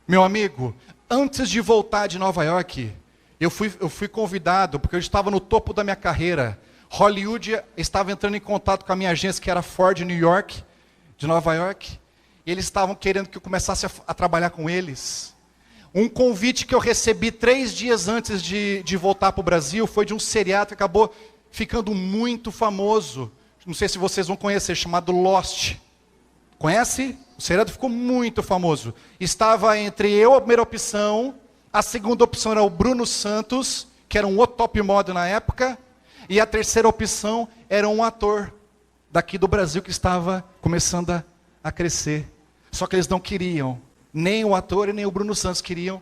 Meu amigo, antes de voltar de Nova York, eu fui convidado, porque eu estava no topo da minha carreira. Hollywood estava entrando em contato com a minha agência, que era Ford New York, de Nova York. E eles estavam querendo que eu começasse a trabalhar com eles. Um convite que eu recebi 3 dias antes de voltar para o Brasil foi de um seriado que acabou ficando muito famoso. Não sei se vocês vão conhecer, chamado Lost. Conhece? O seriado ficou muito famoso. Estava entre eu, a primeira opção, a segunda opção era o Bruno Santos, que era um outro top model na época, e a terceira opção era um ator daqui do Brasil que estava começando a crescer. Só que eles não queriam, nem o ator e nem o Bruno Santos queriam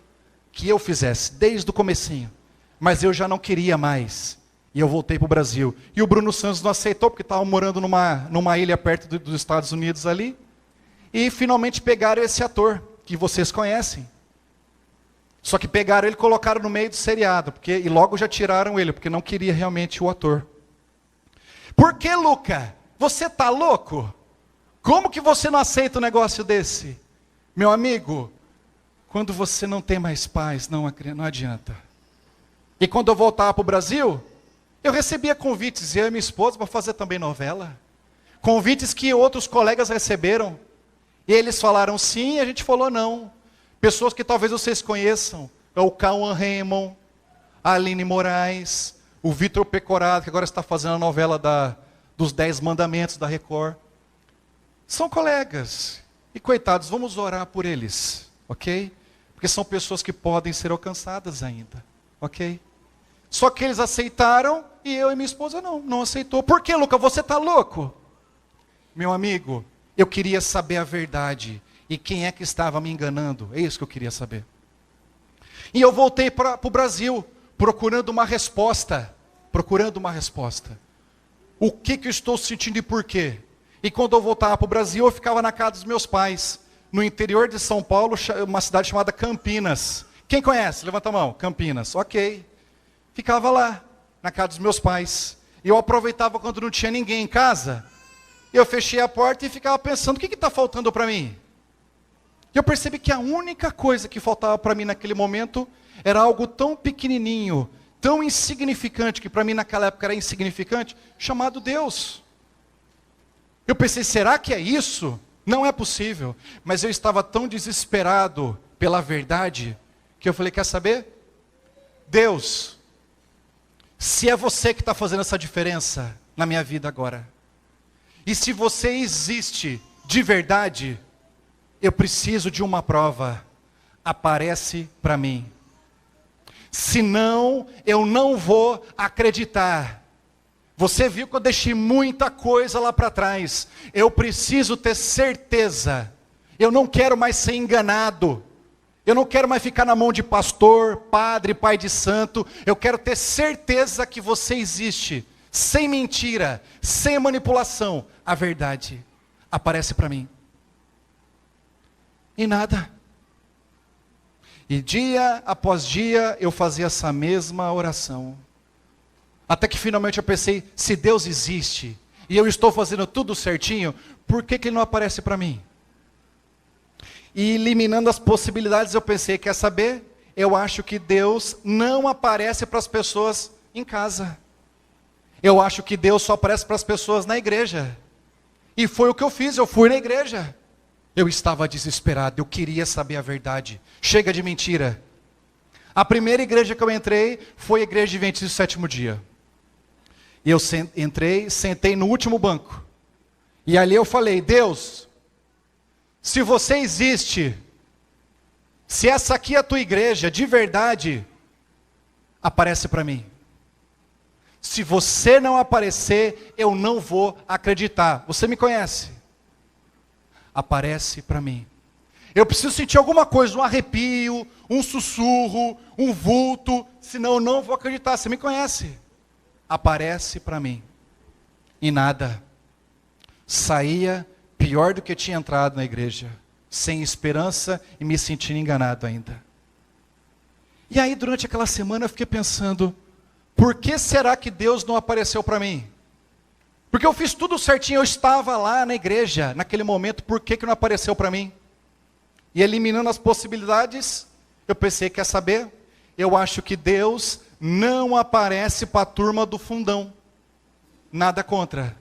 que eu fizesse, desde o comecinho. Mas eu já não queria mais. E eu voltei para o Brasil. E o Bruno Santos não aceitou, porque estava morando numa ilha perto dos Estados Unidos ali. E finalmente pegaram esse ator, que vocês conhecem. Só que pegaram ele e colocaram no meio do seriado. E logo já tiraram ele, porque não queria realmente o ator. Por que, Luca? Você está louco? Como que você não aceita um negócio desse? Meu amigo, quando você não tem mais paz, não adianta. E quando eu voltava para o Brasil, eu recebia convites, eu e minha esposa, para fazer também novela. Convites que outros colegas receberam. E eles falaram sim, e a gente falou não. Pessoas que talvez vocês conheçam. É o Cauã Raymond, a Aline Moraes, o Vitor Pecoraro, que agora está fazendo a novela dos 10 Mandamentos da Record. São colegas. E coitados, vamos orar por eles, ok? Porque são pessoas que podem ser alcançadas ainda, ok? Só que eles aceitaram e eu e minha esposa não aceitou. Por que, Luca? Você está louco? Meu amigo, eu queria saber a verdade. E quem é que estava me enganando? É isso que eu queria saber. E eu voltei para o Brasil, procurando uma resposta. O que eu estou sentindo e por quê? E quando eu voltava para o Brasil, eu ficava na casa dos meus pais. No interior de São Paulo, uma cidade chamada Campinas. Quem conhece? Levanta a mão. Campinas, ok. Ficava lá, na casa dos meus pais. E eu aproveitava quando não tinha ninguém em casa. Eu fechei a porta e ficava pensando, o que está faltando para mim? E eu percebi que a única coisa que faltava para mim naquele momento era algo tão pequenininho, tão insignificante, que para mim naquela época era insignificante, chamado Deus. Eu pensei, será que é isso? Não é possível. Mas eu estava tão desesperado pela verdade, que eu falei, quer saber? Deus, se é você que está fazendo essa diferença na minha vida agora, e se você existe de verdade, eu preciso de uma prova. Aparece para mim. Senão, eu não vou acreditar. Você viu que eu deixei muita coisa lá para trás. Eu preciso ter certeza. Eu não quero mais ser enganado. Eu não quero mais ficar na mão de pastor, padre, pai de santo. Eu quero ter certeza que você existe. Sem mentira, sem manipulação. A verdade aparece para mim. E nada. E dia após dia eu fazia essa mesma oração. Até que finalmente eu pensei, se Deus existe, e eu estou fazendo tudo certinho, por que Ele não aparece para mim? E eliminando as possibilidades, eu pensei, quer saber? Eu acho que Deus não aparece para as pessoas em casa. Eu acho que Deus só aparece para as pessoas na igreja. E foi o que eu fiz, eu fui na igreja. Eu estava desesperado, eu queria saber a verdade. Chega de mentira. A primeira igreja que eu entrei foi a igreja Adventista do Sétimo Dia. E eu entrei, sentei no último banco. E ali eu falei, Deus, se você existe, se essa aqui é a tua igreja, de verdade, aparece para mim. Se você não aparecer, eu não vou acreditar. Você me conhece? Aparece para mim. Eu preciso sentir alguma coisa, um arrepio, um sussurro, um vulto, senão eu não vou acreditar. Você me conhece? Aparece para mim. E nada. Saía pior do que tinha entrado na igreja. Sem esperança e me sentindo enganado ainda. E aí durante aquela semana eu fiquei pensando, por que será que Deus não apareceu para mim? Porque eu fiz tudo certinho, eu estava lá na igreja, naquele momento, por que não apareceu para mim? E eliminando as possibilidades, eu pensei, quer saber? Eu acho que Deus não aparece para a turma do fundão. Nada contra.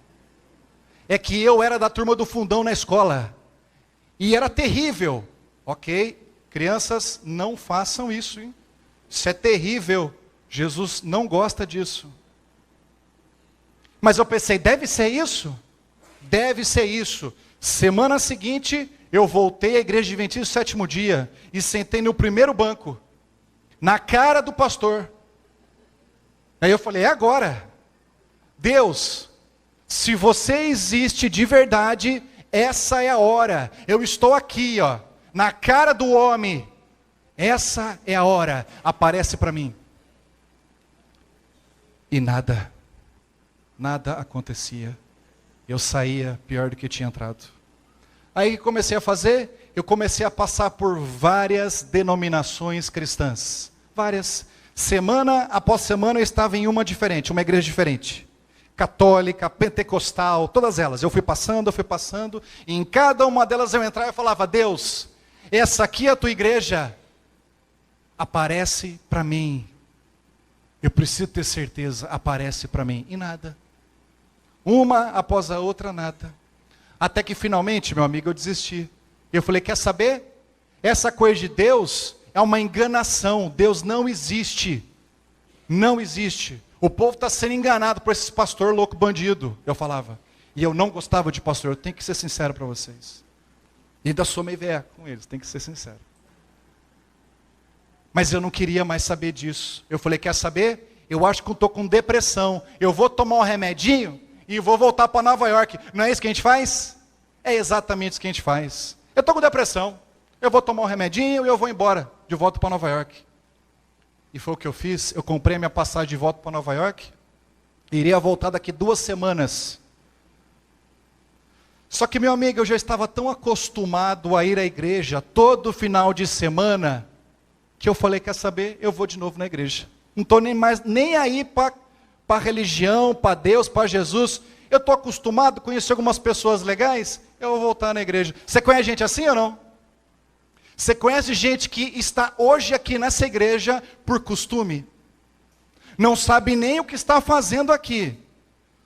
É que eu era da turma do fundão na escola. E era terrível. Ok? Crianças, não façam isso, hein? Isso é terrível. Jesus não gosta disso. Mas eu pensei, deve ser isso? Deve ser isso. Semana seguinte, eu voltei à igreja adventista do sétimo dia e sentei no primeiro banco, na cara do pastor. Aí eu falei, é agora. Deus, se você existe de verdade, essa é a hora. Eu estou aqui, ó, na cara do homem. Essa é a hora. Aparece para mim. E nada acontecia. Eu saía pior do que tinha entrado. Aí comecei a fazer, eu comecei a passar por várias denominações cristãs. Várias. Semana após semana eu estava em uma diferente, uma igreja diferente. Católica, pentecostal, todas elas. Eu fui passando, e em cada uma delas eu entrava e falava, Deus, essa aqui é a tua igreja, aparece para mim. Eu preciso ter certeza, aparece para mim. E nada. Uma após a outra, nada. Até que finalmente, meu amigo, eu desisti. Eu falei, quer saber? Essa coisa de Deus é uma enganação. Deus não existe. Não existe. O povo está sendo enganado por esse pastor louco bandido. Eu falava. E eu não gostava de pastor. Eu tenho que ser sincero para vocês. E ainda sou meio velho com eles, tenho que ser sincero. Mas eu não queria mais saber disso. Eu falei, quer saber? Eu acho que eu estou com depressão. Eu vou tomar um remedinho e vou voltar para Nova York. Não é isso que a gente faz? É exatamente isso que a gente faz. Eu estou com depressão. Eu vou tomar um remedinho e eu vou embora, de volta para Nova York. E foi o que eu fiz. Eu comprei a minha passagem de volta para Nova York. Iria voltar daqui 2 semanas. Só que, meu amigo, eu já estava tão acostumado a ir à igreja todo final de semana, que eu falei, quer saber? Eu vou de novo na igreja. Não estou nem aí para a religião, para Deus, para Jesus. Eu estou acostumado a conhecer algumas pessoas legais, eu vou voltar na igreja. Você conhece gente assim ou não? Você conhece gente que está hoje aqui nessa igreja por costume? Não sabe nem o que está fazendo aqui.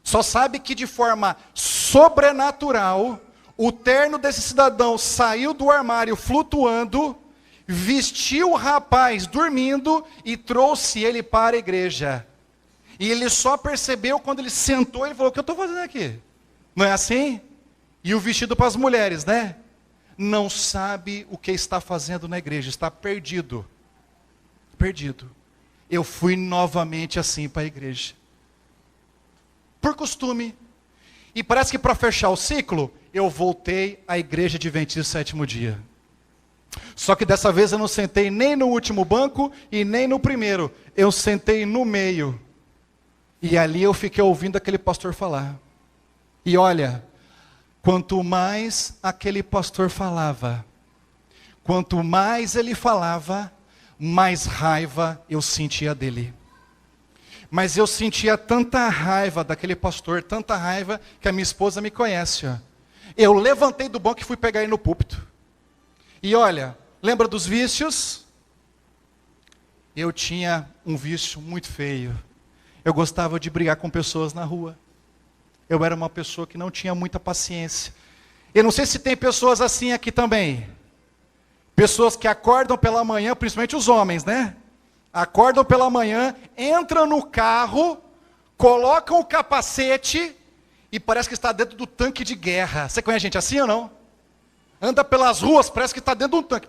Só sabe que de forma sobrenatural, o terno desse cidadão saiu do armário flutuando, vestiu o rapaz dormindo e trouxe ele para a igreja. E ele só percebeu quando ele sentou, ele falou, o que eu estou fazendo aqui? Não é assim? E o vestido para as mulheres, né? Não sabe o que está fazendo na igreja, está perdido. Perdido. Eu fui novamente assim para a igreja. Por costume. E parece que para fechar o ciclo, eu voltei à igreja adventista do sétimo dia. Só que dessa vez eu não sentei nem no último banco e nem no primeiro. Eu sentei no meio. E ali eu fiquei ouvindo aquele pastor falar. E olha, quanto mais aquele pastor falava, quanto mais ele falava, mais raiva eu sentia dele. Mas eu sentia tanta raiva daquele pastor, tanta raiva, que a minha esposa me conhece. Ó. Eu levantei do banco e fui pegar ele no púlpito. E olha, lembra dos vícios? Eu tinha um vício muito feio. Eu gostava de brigar com pessoas na rua. Eu era uma pessoa que não tinha muita paciência. Eu não sei se tem pessoas assim aqui também. Pessoas que acordam pela manhã, principalmente os homens, né? Acordam pela manhã, entram no carro, colocam o capacete e parece que está dentro do tanque de guerra. Você conhece gente assim ou não? Anda pelas ruas, parece que está dentro de um tanque.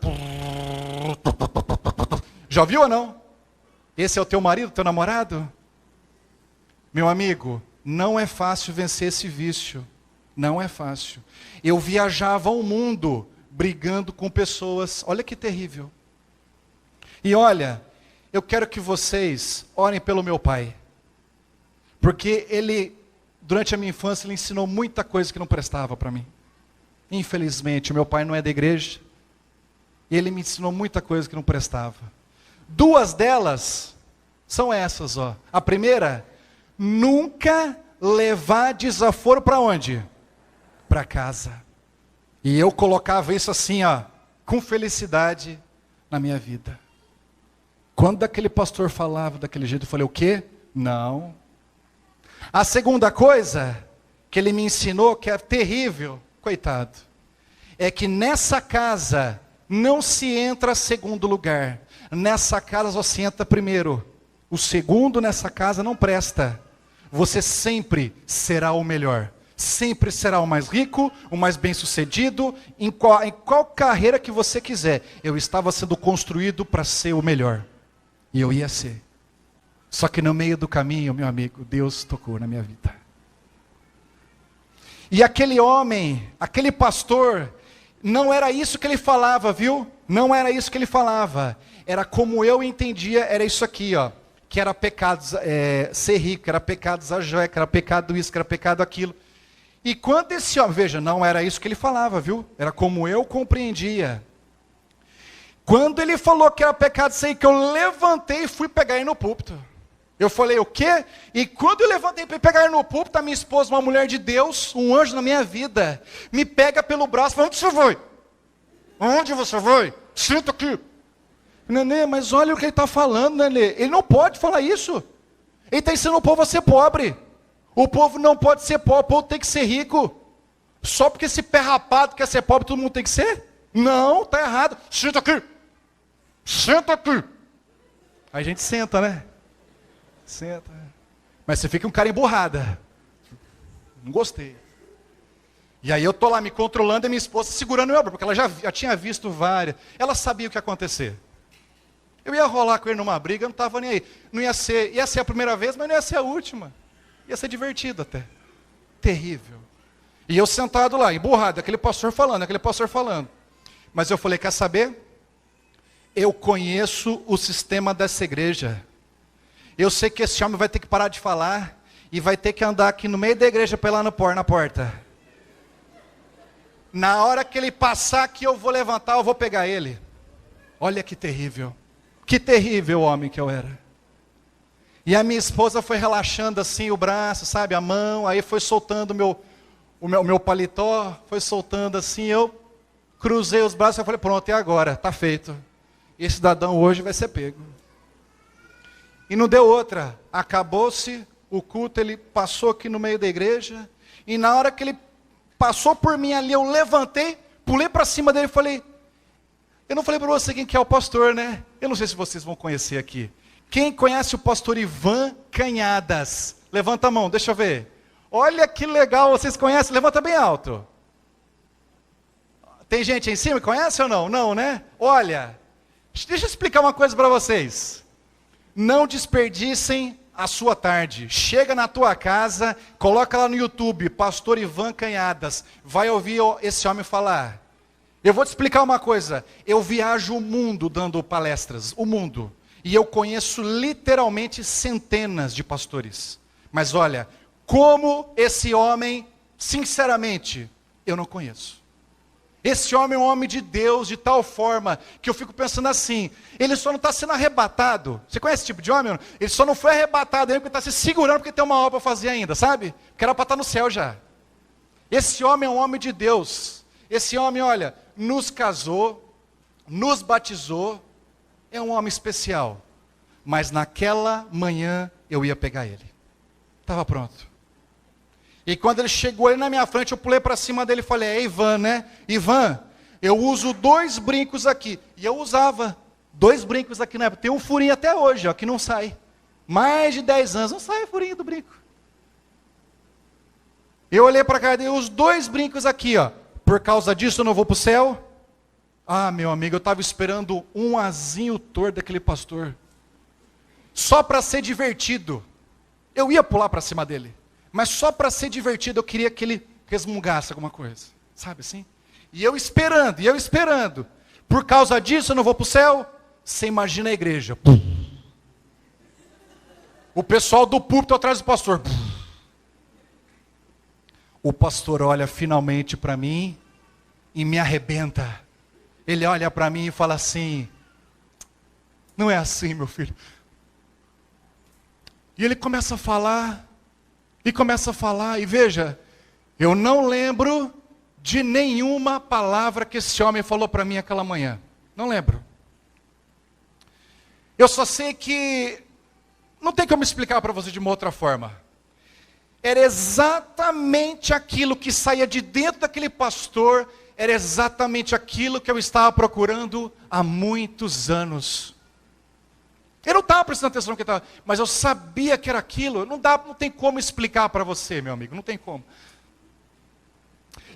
Já ouviu ou não? Esse é o teu marido, teu namorado? Meu amigo, não é fácil vencer esse vício. Não é fácil. Eu viajava o mundo brigando com pessoas. Olha que terrível. E olha, eu quero que vocês orem pelo meu pai. Porque ele, durante a minha infância, ele ensinou muita coisa que não prestava para mim. Infelizmente, o meu pai não é da igreja. E ele me ensinou muita coisa que não prestava. 2 delas são essas, ó. A primeira, nunca levar desaforo para onde? Para casa. E eu colocava isso assim, ó, com felicidade na minha vida. Quando aquele pastor falava daquele jeito, eu falei, o quê? Não. A segunda coisa que ele me ensinou, que é terrível, coitado, é que nessa casa não se entra segundo lugar. Nessa casa só se entra primeiro. O segundo nessa casa não presta. Você sempre será o melhor. Sempre será o mais rico, o mais bem-sucedido, em qual carreira que você quiser. Eu estava sendo construído para ser o melhor. E eu ia ser. Só que no meio do caminho, meu amigo, Deus tocou na minha vida. E aquele homem, aquele pastor, não era isso que ele falava, viu? Não era isso que ele falava. Era como eu entendia, era isso aqui, ó. Que era pecado ser rico, era pecado usar joia, que era pecado isso, que era pecado aquilo. E quando esse homem, veja, não era isso que ele falava, viu? Era como eu compreendia. Quando ele falou que era pecado ser rico, eu levantei e fui pegar ele no púlpito. Eu falei, o quê? E quando eu levantei para pegar ele no púlpito, a minha esposa, uma mulher de Deus, um anjo na minha vida, me pega pelo braço e fala, onde você vai? Onde você vai? Senta aqui. Nenê, mas olha o que ele está falando, Nenê. Ele não pode falar isso. Ele está ensinando o povo a ser pobre. O povo não pode ser pobre, o povo tem que ser rico. Só porque esse pé rapado quer ser pobre, todo mundo tem que ser? Não, está errado. Senta aqui. Senta aqui. Aí a gente senta, né? Senta. Mas você fica um cara emburrada. Não gostei. E aí eu estou lá me controlando e minha esposa segurando o meu braço, porque ela já tinha visto várias. Ela sabia o que ia acontecer. Eu ia rolar com ele numa briga, eu não estava nem aí. Não ia ser a primeira vez, mas não ia ser a última. Ia ser divertido até. Terrível. E eu sentado lá, emburrado, aquele pastor falando. Mas eu falei, quer saber? Eu conheço o sistema dessa igreja. Eu sei que esse homem vai ter que parar de falar e vai ter que andar aqui no meio da igreja para ir lá na porta. Na hora que ele passar aqui, eu vou levantar, eu vou pegar ele. Olha que terrível. Que terrível homem que eu era. E a minha esposa foi relaxando assim o braço, sabe, a mão, aí foi soltando o meu paletó, foi soltando assim, eu cruzei os braços e falei, pronto, e agora? Está feito. Esse cidadão hoje vai ser pego. E não deu outra. Acabou-se o culto, ele passou aqui no meio da igreja, e na hora que ele passou por mim ali, eu levantei, pulei para cima dele e falei, eu não falei para você quem que é o pastor, né? Eu não sei se vocês vão conhecer aqui. Quem conhece o pastor Ivan Canhadas? Levanta a mão, deixa eu ver. Olha que legal, vocês conhecem? Levanta bem alto. Tem gente em cima, conhece ou não? Não, né? Olha, deixa eu explicar uma coisa para vocês. Não desperdicem a sua tarde. Chega na tua casa, coloca lá no YouTube, pastor Ivan Canhadas. Vai ouvir esse homem falar. Eu vou te explicar uma coisa. Eu viajo o mundo dando palestras, o mundo. E eu conheço literalmente centenas de pastores. Mas olha, como esse homem, sinceramente, eu não conheço. Esse homem é um homem de Deus de tal forma que eu fico pensando assim, ele só não está sendo arrebatado. Você conhece esse tipo de homem? Ele só não foi arrebatado ainda porque está se segurando porque tem uma obra para fazer ainda, sabe? Porque era para estar no céu já. Esse homem é um homem de Deus. Esse homem, olha, nos casou, nos batizou, é um homem especial. Mas naquela manhã eu ia pegar ele. Estava pronto. E quando ele chegou ali na minha frente, eu pulei para cima dele e falei, é Ivan, né? Ivan, eu uso 2 brincos aqui. E eu usava 2 brincos aqui na época. Tem um furinho até hoje, ó, que não sai. Mais de 10 anos, não sai o furinho do brinco. Eu olhei para cá e dei os 2 brincos aqui, ó. Por causa disso eu não vou para o céu? Ah, meu amigo, eu estava esperando um azinho torto daquele pastor. Só para ser divertido. Eu ia pular para cima dele. Mas só para ser divertido, eu queria que ele resmungasse alguma coisa. Sabe assim? E eu esperando. Por causa disso eu não vou para o céu? Você imagina a igreja. O pessoal do púlpito atrás do pastor. O pastor olha finalmente para mim e me arrebenta. Ele olha para mim e fala assim, não é assim, meu filho. E ele começa a falar, e veja, eu não lembro de nenhuma palavra que esse homem falou para mim aquela manhã. Não lembro. Eu só sei que não tem como explicar para você de uma outra forma. Era exatamente aquilo que saía de dentro daquele pastor, era exatamente aquilo que eu estava procurando há muitos anos. Eu não estava prestando atenção no que estava, mas eu sabia que era aquilo. Não tem como explicar para você, meu amigo, não tem como.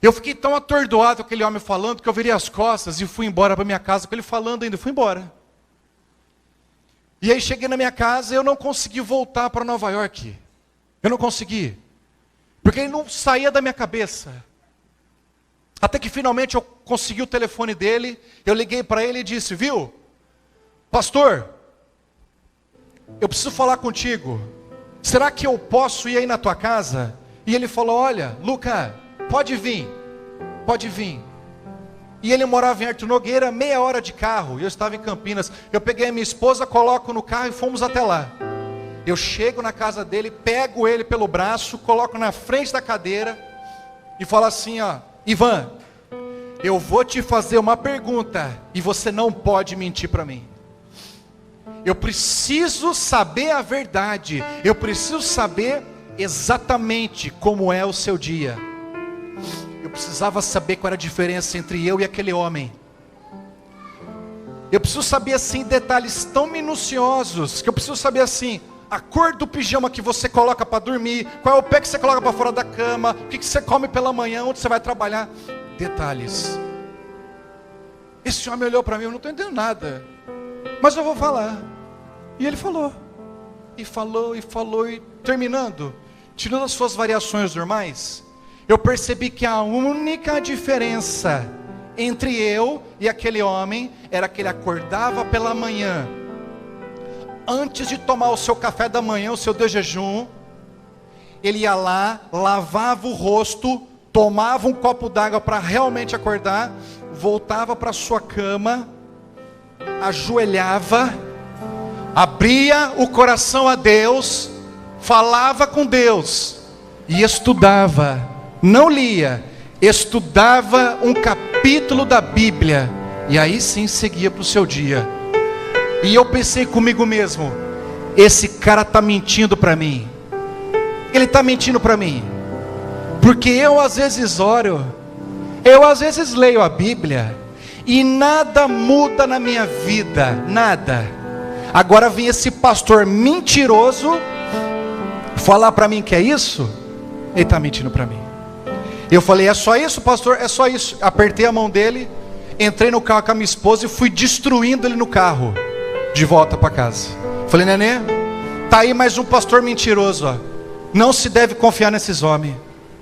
Eu fiquei tão atordoado com aquele homem falando que eu virei as costas e fui embora para minha casa com ele falando ainda, fui embora. E aí cheguei na minha casa e eu não consegui voltar para Nova York. Eu não consegui. Porque ele não saía da minha cabeça. Até que finalmente eu consegui o telefone dele, eu liguei para ele e disse, viu, pastor, eu preciso falar contigo. Será que eu posso ir aí na tua casa? E ele falou, olha, Luca, pode vir. E ele morava em Artur Nogueira, meia hora de carro, e eu estava em Campinas. Eu peguei a minha esposa, coloco no carro e fomos até lá. Eu chego na casa dele, pego ele pelo braço, coloco na frente da cadeira e falo assim, ó, Ivan, eu vou te fazer uma pergunta e você não pode mentir para mim. Eu preciso saber a verdade, eu preciso saber exatamente como é o seu dia. Eu precisava saber qual era a diferença entre eu e aquele homem. Eu preciso saber assim detalhes tão minuciosos, que eu preciso saber assim, a cor do pijama que você coloca para dormir, qual é o pé que você coloca para fora da cama, o que você come pela manhã, onde você vai trabalhar. Detalhes. Esse homem olhou para mim, eu não estou entendendo nada, mas eu vou falar. E ele falou, e terminando, tirando as suas variações normais, eu percebi que a única diferença entre eu e aquele homem era que ele acordava pela manhã, antes de tomar o seu café da manhã, o seu de jejum, ele ia lá, lavava o rosto, tomava um copo d'água para realmente acordar, voltava para sua cama, ajoelhava, abria o coração a Deus, falava com Deus e estudava, não lia, estudava um capítulo da Bíblia e aí sim seguia para o seu dia. E eu pensei comigo mesmo, esse cara está mentindo para mim, ele está mentindo para mim, porque eu às vezes oro, eu às vezes leio a Bíblia e nada muda na minha vida, nada. Agora vem esse pastor mentiroso falar para mim que é isso, ele está mentindo para mim. Eu falei, é só isso, pastor? É só isso. Apertei a mão dele, entrei no carro com a minha esposa e fui destruindo ele no carro, de volta para casa. Falei, nenê, tá aí mais um pastor mentiroso, ó. Não se deve confiar nesses homens.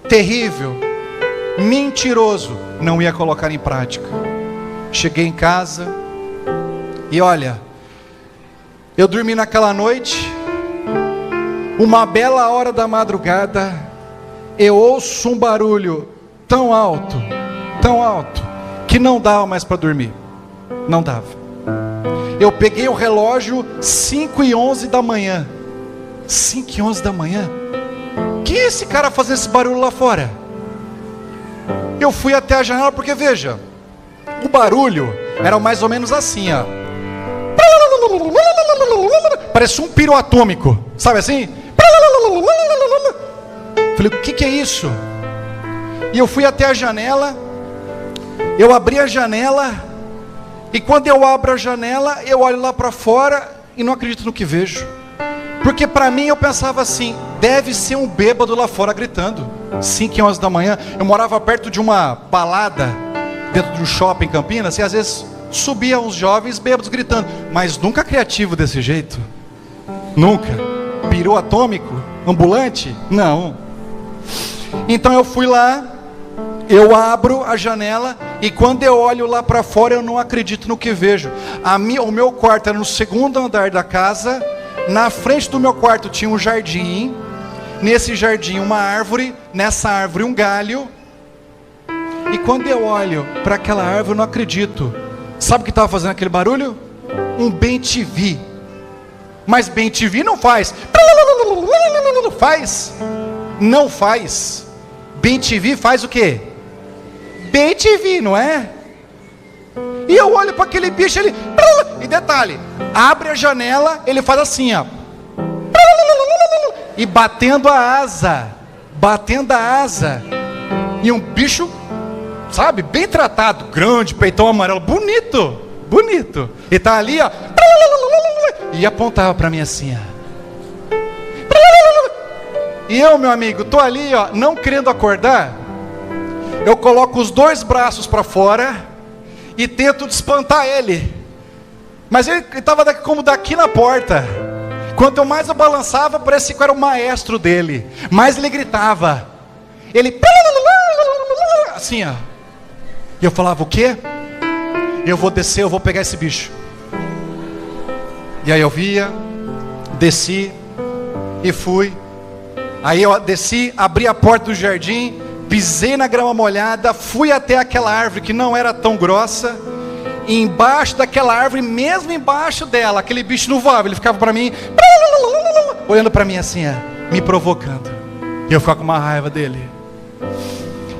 Terrível, mentiroso, não ia colocar em prática. Cheguei em casa e olha, eu dormi naquela noite, uma bela hora da madrugada, eu ouço um barulho tão alto, que não dava mais para dormir, não dava. Eu peguei o relógio 5h11 da manhã, 5h11 da manhã, que é esse cara fazendo esse barulho lá fora? Eu fui até a janela, porque veja, o barulho era mais ou menos assim, ó. Parecia um piro atômico, sabe assim? Falei, o que é isso? E eu fui até a janela, eu abri a janela, e quando eu abro a janela, eu olho lá para fora e não acredito no que vejo. Porque para mim eu pensava assim, deve ser um bêbado lá fora gritando. 5h11 da manhã, eu morava perto de uma balada, dentro de um shopping em Campinas, e às vezes subiam uns jovens bêbados gritando, mas nunca criativo desse jeito, nunca. Pirou atômico, ambulante? Não. Então eu fui lá, eu abro a janela, e quando eu olho lá para fora, eu não acredito no que vejo. O meu quarto era no segundo andar da casa, na frente do meu quarto tinha um jardim, nesse jardim uma árvore, nessa árvore um galho, e quando eu olho para aquela árvore, eu não acredito. Sabe o que estava fazendo aquele barulho? Um bem-TV. Mas bem-TV não faz. Faz? Não faz. Bem-TV faz o quê? Bem te vi, não é? E eu olho para aquele bicho, ele... E detalhe, abre a janela, ele faz assim, ó. E batendo a asa. E um bicho, sabe, bem tratado, grande, peitão amarelo, bonito. E tá ali, ó. E apontava para mim assim, ó. E eu, meu amigo, tô ali, ó, não querendo acordar. Eu coloco os 2 braços para fora e tento espantar ele. Mas ele estava como daqui na porta. Quanto mais eu balançava, parecia que eu era o maestro dele. Mais ele gritava. Ele... Assim, ó. E eu falava, o quê? Eu vou descer, eu vou pegar esse bicho. E aí eu via, desci e fui. Aí eu desci, abri a porta do jardim, pisei na grama molhada, fui até aquela árvore que não era tão grossa. E embaixo daquela árvore, mesmo embaixo dela, aquele bicho não voava, ele ficava para mim, olhando para mim assim, me provocando. E eu ficava com uma raiva dele.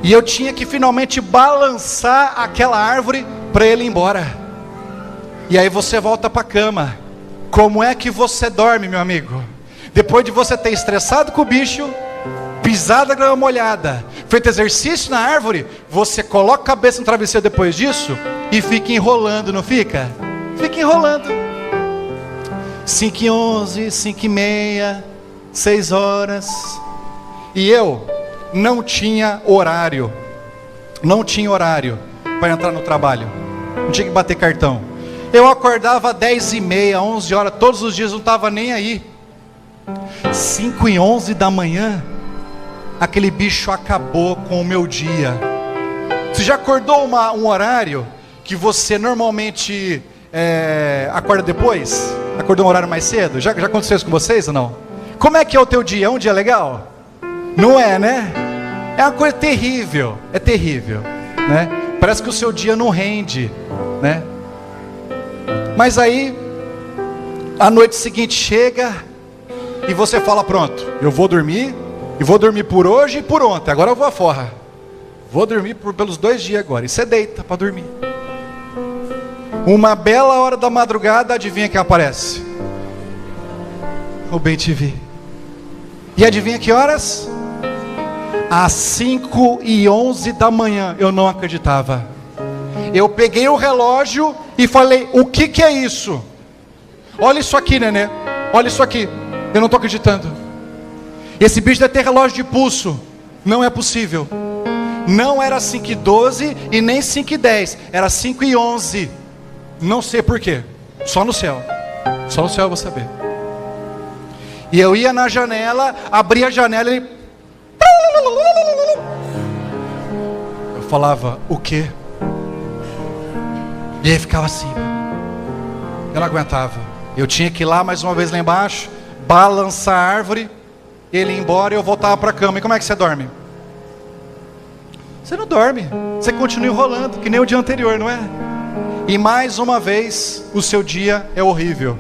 E eu tinha que finalmente balançar aquela árvore para ele ir embora. E aí você volta para a cama. Como é que você dorme, meu amigo? Depois de você ter estressado com o bicho, pisado na grama molhada, feito exercício na árvore, você coloca a cabeça no travesseiro depois disso e fica enrolando, não fica? Fica enrolando. 5h11, 5h30, 6 horas. E eu não tinha horário. Não tinha horário para entrar no trabalho. Não tinha que bater cartão. Eu acordava 10h30, 11 horas, todos os dias, não estava nem aí. 5h11 da manhã, aquele bicho acabou com o meu dia. Você já acordou um horário que você normalmente acorda depois? Acordou um horário mais cedo? Já aconteceu isso com vocês ou não? Como é que é o teu dia? É um dia legal? Não é, né? É uma coisa terrível. É terrível, né? Parece que o seu dia não rende, né? Mas aí a noite seguinte chega e você fala, pronto, eu vou dormir. E vou dormir por hoje e por ontem. Agora eu vou à forra. Vou dormir pelos 2 dias agora. E você deita para dormir. Uma bela hora da madrugada, adivinha quem aparece? O Bem TV. E adivinha que horas? Às 5h11 da manhã. Eu não acreditava. Eu peguei o relógio e falei, o que é isso? Olha isso aqui, nenê. Olha isso aqui. Eu não estou acreditando. Esse bicho deve ter relógio de pulso. Não é possível. Não era 5h12 e nem 5h10. Era 5h11. Não sei porquê. Só no céu. Só no céu eu vou saber. E eu ia na janela, abria a janela e... Eu falava, o quê? E aí ficava assim. Eu não aguentava. Eu tinha que ir lá mais uma vez lá embaixo, balançar a árvore, ele ia embora e eu voltava para a cama. E como é que você dorme? Você não dorme. Você continua enrolando, que nem o dia anterior, não é? E mais uma vez, o seu dia é horrível.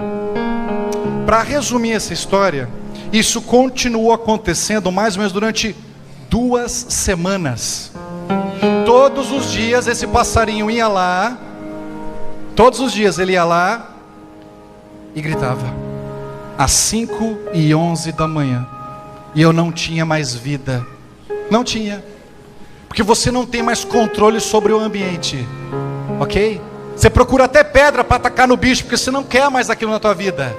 Para resumir essa história, isso continuou acontecendo mais ou menos durante 2 semanas. Todos os dias esse passarinho ia lá, todos os dias ele ia lá e gritava. Às 5h11 da manhã. E eu não tinha mais vida. Não tinha. Porque você não tem mais controle sobre o ambiente. Ok? Você procura até pedra para atacar no bicho, porque você não quer mais aquilo na tua vida.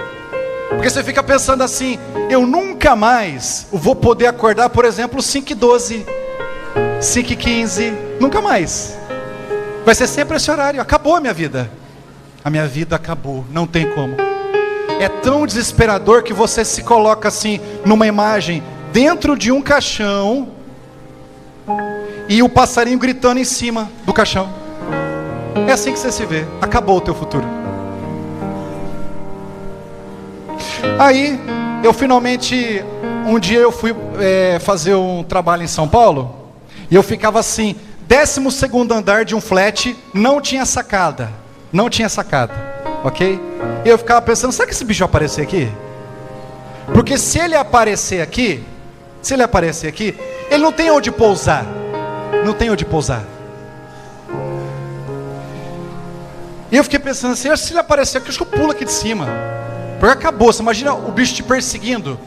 Porque você fica pensando assim, eu nunca mais vou poder acordar, por exemplo, 5h12, 5h15, nunca mais. Vai ser sempre esse horário, acabou a minha vida. A minha vida acabou, não tem como. É tão desesperador que você se coloca assim, numa imagem, dentro de um caixão, e o passarinho gritando em cima do caixão. É assim que você se vê, acabou o teu futuro. Aí, eu finalmente, um dia eu fui fazer um trabalho em São Paulo, e eu ficava assim, 12º andar de um flat, não tinha sacada, ok? E eu ficava pensando, será que esse bicho vai aparecer aqui? Porque se ele aparecer aqui, ele não tem onde pousar, E eu fiquei pensando assim, se ele aparecer aqui, acho que eu pulo aqui de cima. Porque acabou, você imagina o bicho te perseguindo.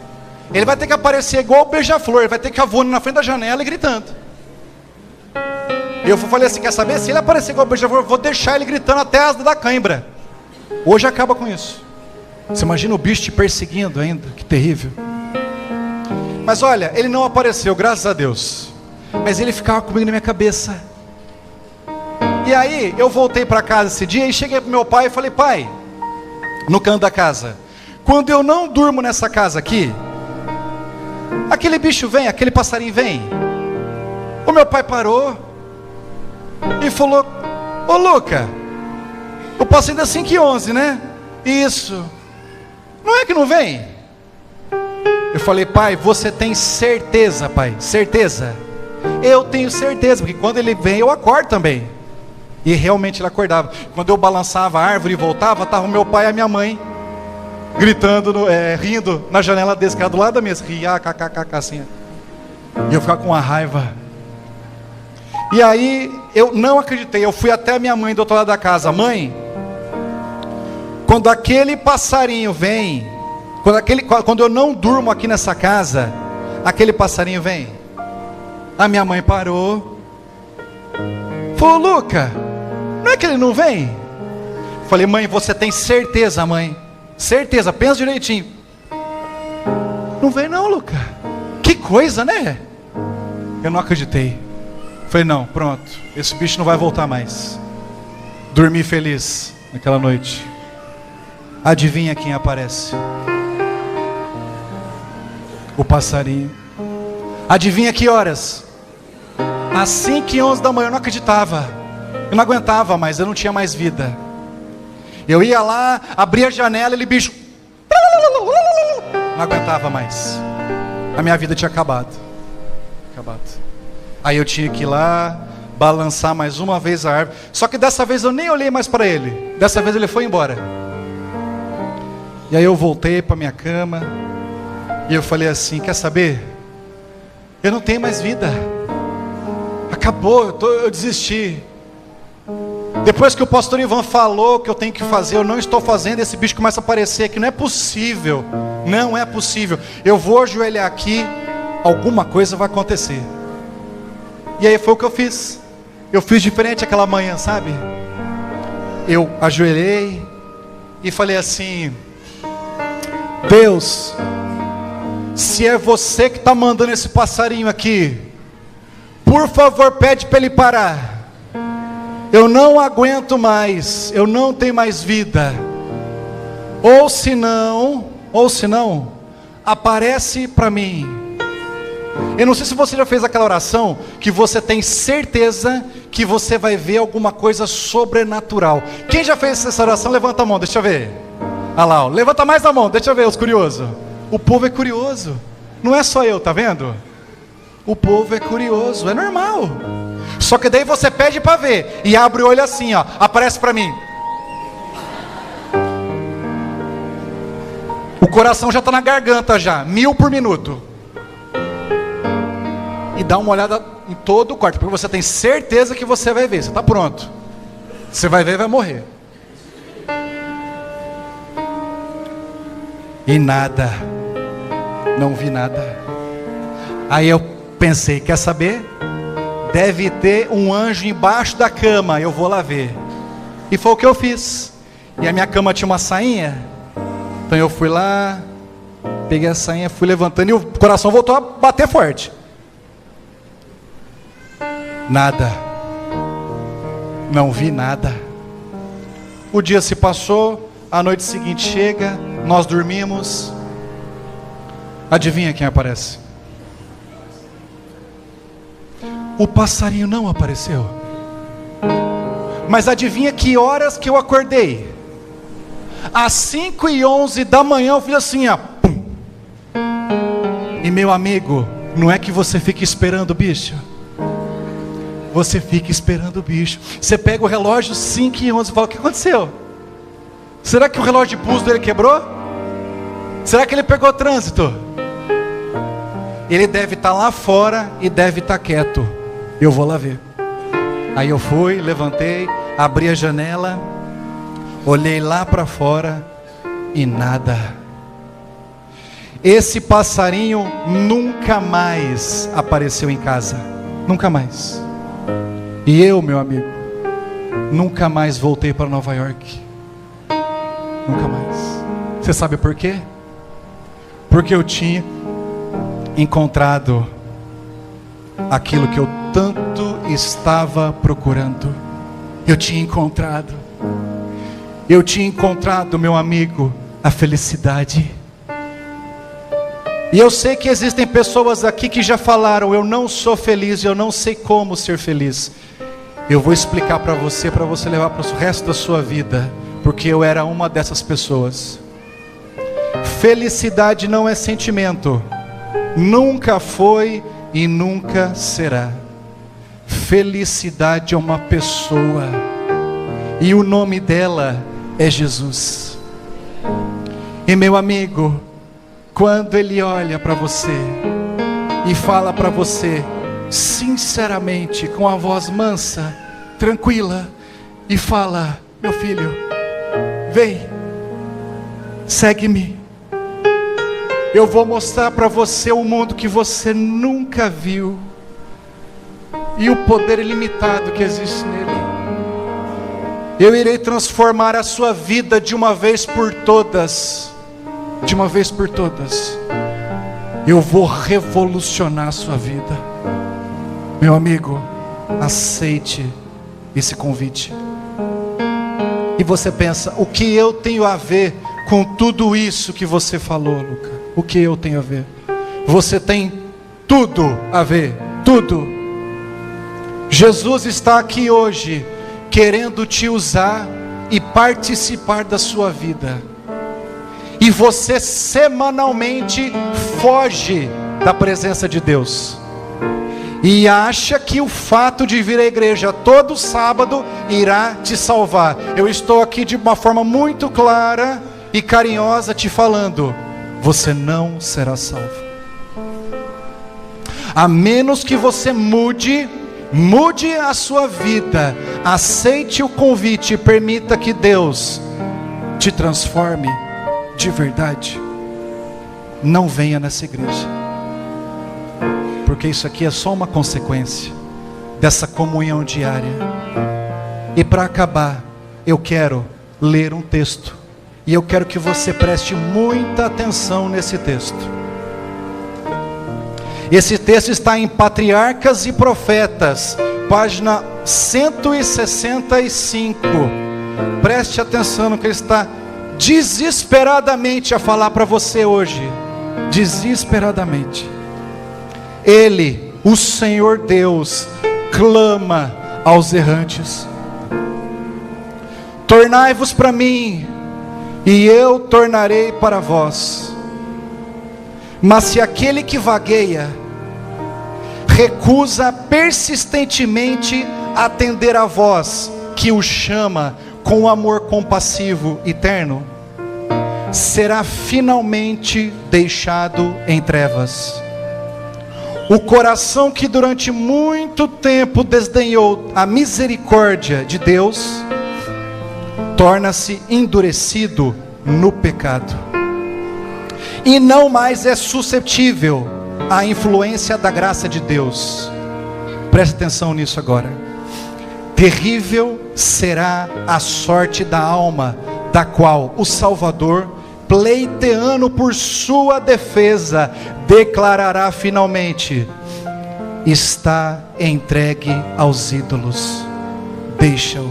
Ele vai ter que aparecer igual o beija-flor, ele vai ter que ir voando na frente da janela e gritando. E eu falei assim, quer saber? Se ele aparecer igual o beija-flor, eu vou deixar ele gritando até as da cãibra. Hoje acaba com isso. Você imagina o bicho te perseguindo ainda, que terrível. Mas olha, ele não apareceu, graças a Deus. Mas ele ficava comigo na minha cabeça. E aí, eu voltei para casa esse dia e cheguei pro meu pai e falei, pai, no canto da casa, quando eu não durmo nessa casa aqui, aquele bicho vem, aquele passarinho vem. O meu pai parou e falou, ô Luca, eu passo ainda 5h11, né? Isso. Não é que não vem? Eu falei, pai, você tem certeza, pai? Certeza? Eu tenho certeza, porque quando ele vem eu acordo também. E realmente ele acordava. Quando eu balançava a árvore e voltava, estava o meu pai e a minha mãe gritando, rindo na janela desse cara do lado da mesa. Ria, kkkk, assim. E eu ficava com uma raiva. E aí eu não acreditei. Eu fui até a minha mãe do outro lado da casa. Mãe, quando aquele passarinho vem, quando eu não durmo aqui nessa casa, aquele passarinho vem. A minha mãe parou. Falou, Luca, não é que ele não vem? Falei, mãe, você tem certeza, mãe? Certeza, pensa direitinho. Não vem não, Luca. Que coisa, né? Eu não acreditei. Falei, não, pronto, esse bicho não vai voltar mais. Dormi feliz naquela noite. Adivinha quem aparece? O passarinho. Adivinha que horas? Às 5h11 da manhã. Eu não acreditava. Eu não aguentava mais, eu não tinha mais vida. Eu ia lá, abria a janela, ele bicho. Não aguentava mais. A minha vida tinha acabado. Aí eu tinha que ir lá, balançar mais uma vez a árvore. Só que dessa vez eu nem olhei mais para ele. Dessa vez ele foi embora. E aí eu voltei para minha cama. E eu falei assim, quer saber? Eu não tenho mais vida. Acabou, eu desisti. Depois que o pastor Ivan falou que eu tenho que fazer, eu não estou fazendo, esse bicho começa a aparecer aqui. Não é possível. Não é possível. Eu vou ajoelhar aqui, alguma coisa vai acontecer. E aí foi o que eu fiz. Eu fiz diferente aquela manhã, sabe? Eu ajoelhei e falei assim, Deus, se é você que está mandando esse passarinho aqui, por favor pede para ele parar. Eu não aguento mais, eu não tenho mais vida. Ou se não, aparece para mim. Eu não sei se você já fez aquela oração que você tem certeza que você vai ver alguma coisa sobrenatural. Quem já fez essa oração, levanta a mão, deixa eu ver. Olha lá, ó. Levanta mais a mão, deixa eu ver os curiosos. O povo é curioso, não é só eu, tá vendo? O povo é curioso, é normal. Só que daí você pede para ver e abre o olho assim, ó, aparece para mim. O coração já está na garganta já, 1000 por minuto. E dá uma olhada em todo o quarto, porque você tem certeza que você vai ver, você está pronto. Você vai ver e vai morrer. E nada, não vi nada. Aí eu pensei, quer saber? Deve ter um anjo embaixo da cama, eu vou lá ver. E foi o que eu fiz. E a minha cama tinha uma sainha. Então eu fui lá, peguei a sainha, fui levantando e o coração voltou a bater forte. Nada. Não vi nada. O dia se passou, a noite seguinte chega, nós dormimos. Adivinha quem aparece? O passarinho não apareceu. Mas adivinha que horas que eu acordei? Às 5h11 da manhã eu fiz assim, ó, pum. E meu amigo, não é que você fica esperando o bicho? Você fica esperando o bicho. Você pega o relógio 5h11 e fala, o que aconteceu? Será que o relógio de pulso dele quebrou? Será que ele pegou trânsito? Ele deve estar lá fora e deve estar quieto. Eu vou lá ver. Aí eu fui, levantei, abri a janela Olhei lá para fora e nada. Esse passarinho nunca mais apareceu em casa. Nunca mais. E eu, meu amigo, nunca mais voltei para Nova York. Nunca mais. Você sabe por quê? Porque eu tinha encontrado aquilo que eu tanto estava procurando. Eu tinha encontrado, meu amigo, a felicidade. E eu sei que existem pessoas aqui que já falaram: eu não sou feliz, eu não sei como ser feliz. Eu vou explicar para você levar para o resto da sua vida, porque eu era uma dessas pessoas. Felicidade não é sentimento, nunca foi e nunca será. Felicidade é uma pessoa, e o nome dela é Jesus. E meu amigo, quando Ele olha para você e fala para você sinceramente, com a voz mansa, tranquila, e fala: meu filho, vem, segue-me. Eu vou mostrar para você um mundo que você nunca viu, e o poder ilimitado que existe nele. Eu irei transformar a sua vida de uma vez por todas. De uma vez por todas. Eu vou revolucionar a sua vida. Meu amigo, aceite esse convite. E você pensa: o que eu tenho a ver com tudo isso que você falou, Luca? O que eu tenho a ver? Você tem tudo a ver, tudo. Jesus está aqui hoje, querendo te usar e participar da sua vida. E você semanalmente foge da presença de Deus, e acha que o fato de vir à igreja todo sábado irá te salvar. Eu estou aqui de uma forma muito clara e carinhosa te falando: você não será salvo, a menos que você mude a sua vida, aceite o convite e permita que Deus te transforme de verdade. Não venha nessa igreja, porque isso aqui é só uma consequência dessa comunhão diária. E para acabar, eu quero ler um texto, e eu quero que você preste muita atenção nesse texto. Esse texto está em Patriarcas e Profetas, página 165. Preste atenção no que ele está desesperadamente a falar para você hoje. Desesperadamente. Ele, o Senhor Deus, clama aos errantes: tornai-vos para mim, e eu tornarei para vós. Mas se aquele que vagueia recusa persistentemente atender a voz que o chama com amor compassivo e terno, será finalmente deixado em trevas. O coração que durante muito tempo desdenhou a misericórdia de Deus, torna-se endurecido no pecado, e não mais é suscetível à influência da graça de Deus. Preste atenção nisso agora. Terrível será a sorte da alma, da qual o Salvador, pleiteando por sua defesa, declarará finalmente: está entregue aos ídolos, deixa-o.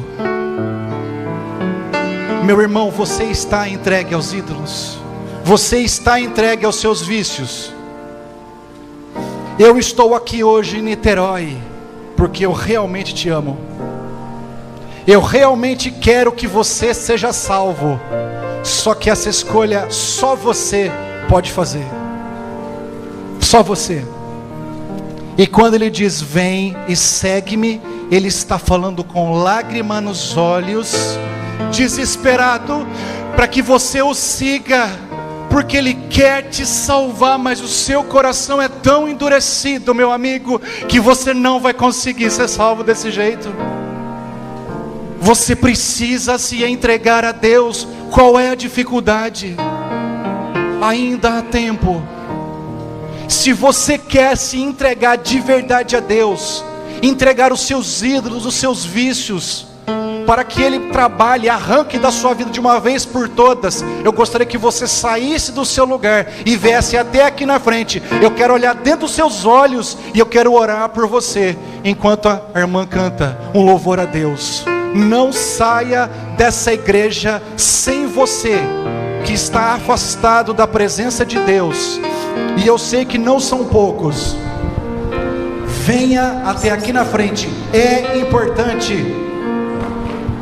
Meu irmão, você está entregue aos ídolos, você está entregue aos seus vícios. Eu estou aqui hoje em Niterói porque eu realmente te amo. Eu realmente quero que você seja salvo. Só que essa escolha só você pode fazer. Só você. E quando ele diz: vem e segue-me, ele está falando com lágrima nos olhos, desesperado para que você o siga, porque ele quer te salvar. Mas o seu coração é tão endurecido, meu amigo, que você não vai conseguir ser salvo desse jeito. Você precisa se entregar a Deus. Qual é a dificuldade? Ainda há tempo. Se você quer se entregar de verdade a Deus, entregar os seus ídolos, os seus vícios, para que Ele trabalhe, arranque da sua vida de uma vez por todas, eu gostaria que você saísse do seu lugar e viesse até aqui na frente. Eu quero olhar dentro dos seus olhos e eu quero orar por você, enquanto a irmã canta um louvor a Deus. Não saia dessa igreja sem você, que está afastado da presença de Deus, e eu sei que não são poucos. Venha até aqui na frente, é importante,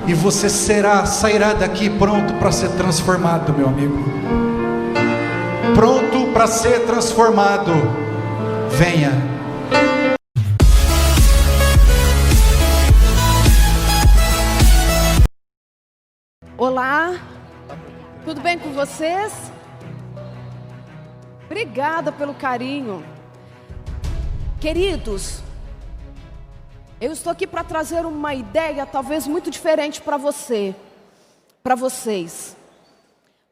e você sairá daqui pronto para ser transformado, meu amigo. Pronto para ser transformado. Venha. Olá, tudo bem com vocês? Obrigada pelo carinho. Queridos, eu estou aqui para trazer uma ideia talvez muito diferente para vocês.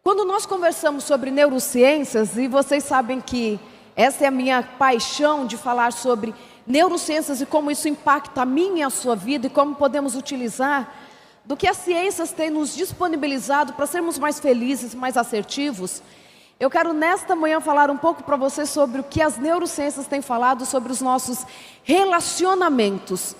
Quando nós conversamos sobre neurociências, e vocês sabem que essa é a minha paixão de falar sobre neurociências e como isso impacta a minha e a sua vida e como podemos utilizar do que as ciências têm nos disponibilizado para sermos mais felizes, mais assertivos. Eu quero nesta manhã falar um pouco para vocês sobre o que as neurociências têm falado sobre os nossos relacionamentos.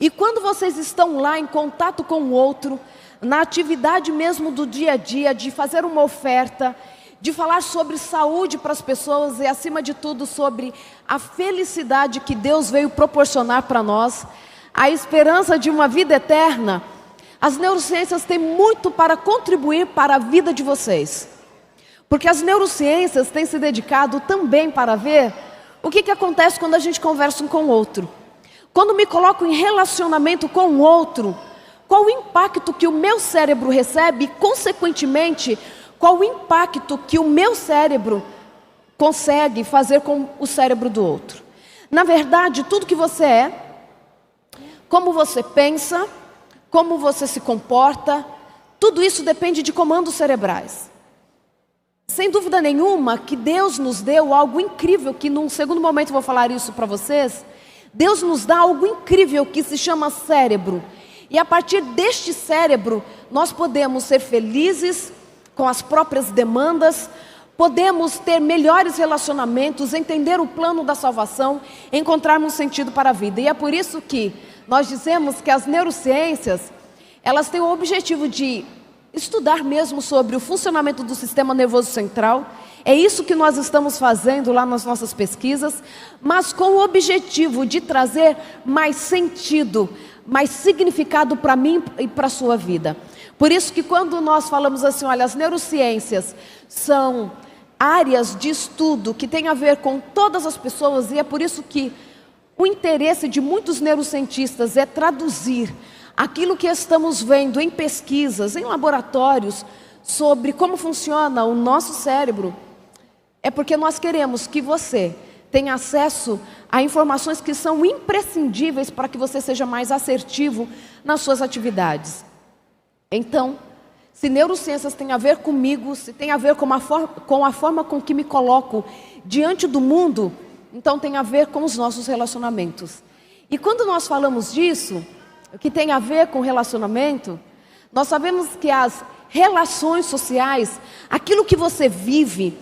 E quando vocês estão lá em contato com o outro, na atividade mesmo do dia a dia, de fazer uma oferta, de falar sobre saúde para as pessoas e acima de tudo sobre a felicidade que Deus veio proporcionar para nós, a esperança de uma vida eterna, as neurociências têm muito para contribuir para a vida de vocês. Porque as neurociências têm se dedicado também para ver o que acontece quando a gente conversa um com o outro. Quando me coloco em relacionamento com o outro, qual o impacto que o meu cérebro recebe e, consequentemente, qual o impacto que o meu cérebro consegue fazer com o cérebro do outro. Na verdade, tudo que você é, como você pensa, como você se comporta, tudo isso depende de comandos cerebrais. Sem dúvida nenhuma que Deus nos deu algo incrível, que num segundo momento eu vou falar isso para vocês. Deus nos dá algo incrível que se chama cérebro. E a partir deste cérebro, nós podemos ser felizes com as próprias demandas, podemos ter melhores relacionamentos, entender o plano da salvação, encontrarmos sentido para a vida. E é por isso que nós dizemos que as neurociências, elas têm o objetivo de estudar mesmo sobre o funcionamento do sistema nervoso central. É isso que nós estamos fazendo lá nas nossas pesquisas, mas com o objetivo de trazer mais sentido, mais significado para mim e para a sua vida. Por isso que quando nós falamos assim, olha, as neurociências são áreas de estudo que têm a ver com todas as pessoas, e é por isso que o interesse de muitos neurocientistas é traduzir aquilo que estamos vendo em pesquisas, em laboratórios, sobre como funciona o nosso cérebro. É porque nós queremos que você tenha acesso a informações que são imprescindíveis para que você seja mais assertivo nas suas atividades. Então, se neurociências tem a ver comigo, se tem a ver com a forma com que me coloco diante do mundo, então tem a ver com os nossos relacionamentos. E quando nós falamos disso, o que tem a ver com relacionamento, nós sabemos que as relações sociais, aquilo que você vive,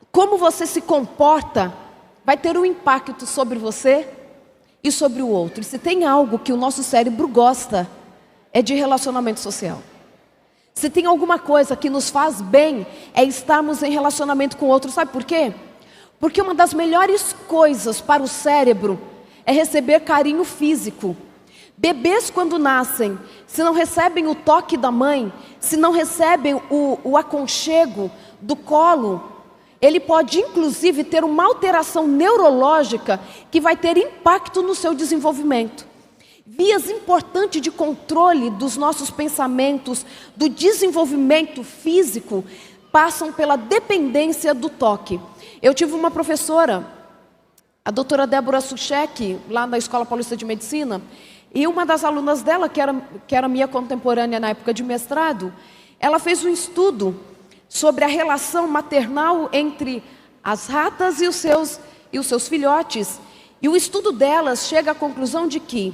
como você se comporta, vai ter um impacto sobre você e sobre o outro. E se tem algo que o nosso cérebro gosta, é de relacionamento social. Se tem alguma coisa que nos faz bem, é estarmos em relacionamento com o outro. Sabe por quê? Porque uma das melhores coisas para o cérebro é receber carinho físico. Bebês, quando nascem, se não recebem o toque da mãe, se não recebem o aconchego do colo, ele pode inclusive ter uma alteração neurológica que vai ter impacto no seu desenvolvimento. Vias importantes de controle dos nossos pensamentos, do desenvolvimento físico, passam pela dependência do toque. Eu tive uma professora, a doutora Débora Suchek, lá na Escola Paulista de Medicina, E uma das alunas dela, que era minha contemporânea na época de mestrado, ela fez um estudo sobre a relação maternal entre as ratas e os seus filhotes. E o estudo delas chega à conclusão de que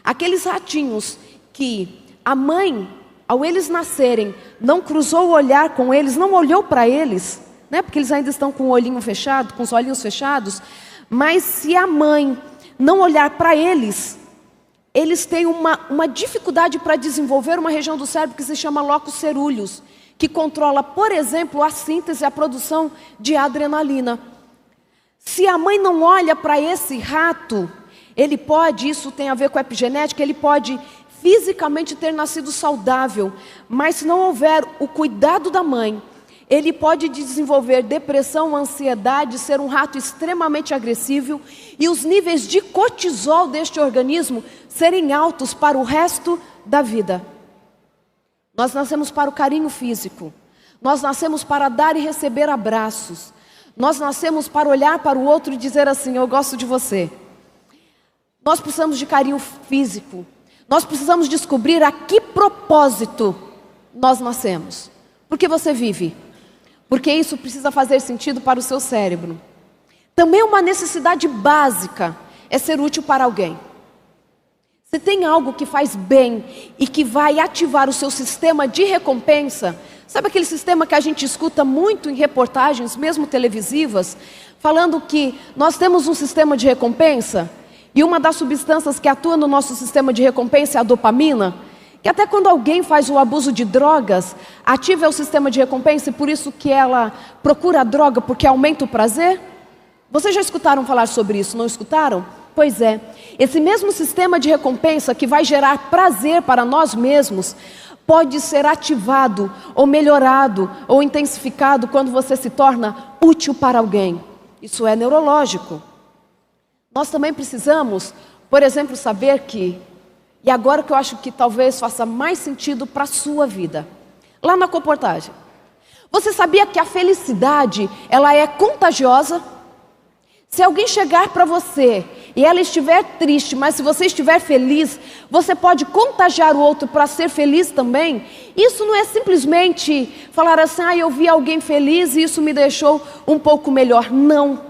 aqueles ratinhos que a mãe, ao eles nascerem, não cruzou o olhar com eles, não olhou para eles, né? Porque eles ainda estão com o olhinho fechado, com os olhinhos fechados. Mas se a mãe não olhar para eles, eles têm uma dificuldade para desenvolver uma região do cérebro que se chama locus ceruleus, que controla, por exemplo, a síntese e a produção de adrenalina. Se a mãe não olha para esse rato, ele pode, isso tem a ver com a epigenética, ele pode fisicamente ter nascido saudável, mas se não houver o cuidado da mãe, ele pode desenvolver depressão, ansiedade, ser um rato extremamente agressivo e os níveis de cortisol deste organismo serem altos para o resto da vida. Nós nascemos para o carinho físico, nós nascemos para dar e receber abraços, nós nascemos para olhar para o outro e dizer assim, eu gosto de você. Nós precisamos de carinho físico, nós precisamos descobrir a que propósito nós nascemos. Por que você vive? Porque isso precisa fazer sentido para o seu cérebro. Também uma necessidade básica é ser útil para alguém. Se tem algo que faz bem e que vai ativar o seu sistema de recompensa, sabe aquele sistema que a gente escuta muito em reportagens, mesmo televisivas, falando que nós temos um sistema de recompensa e uma das substâncias que atua no nosso sistema de recompensa é a dopamina, que até quando alguém faz o abuso de drogas, ativa o sistema de recompensa e por isso que ela procura a droga porque aumenta o prazer? Vocês já escutaram falar sobre isso, não escutaram? Pois é, esse mesmo sistema de recompensa que vai gerar prazer para nós mesmos, pode ser ativado, ou melhorado, ou intensificado quando você se torna útil para alguém. Isso é neurológico. Nós também precisamos, por exemplo, saber que, e agora que eu acho que talvez faça mais sentido para a sua vida, lá na reportagem, você sabia que a felicidade, ela é contagiosa? Se alguém chegar para você e ela estiver triste, mas se você estiver feliz, você pode contagiar o outro para ser feliz também. Isso não é simplesmente falar assim, eu vi alguém feliz e isso me deixou um pouco melhor. Não.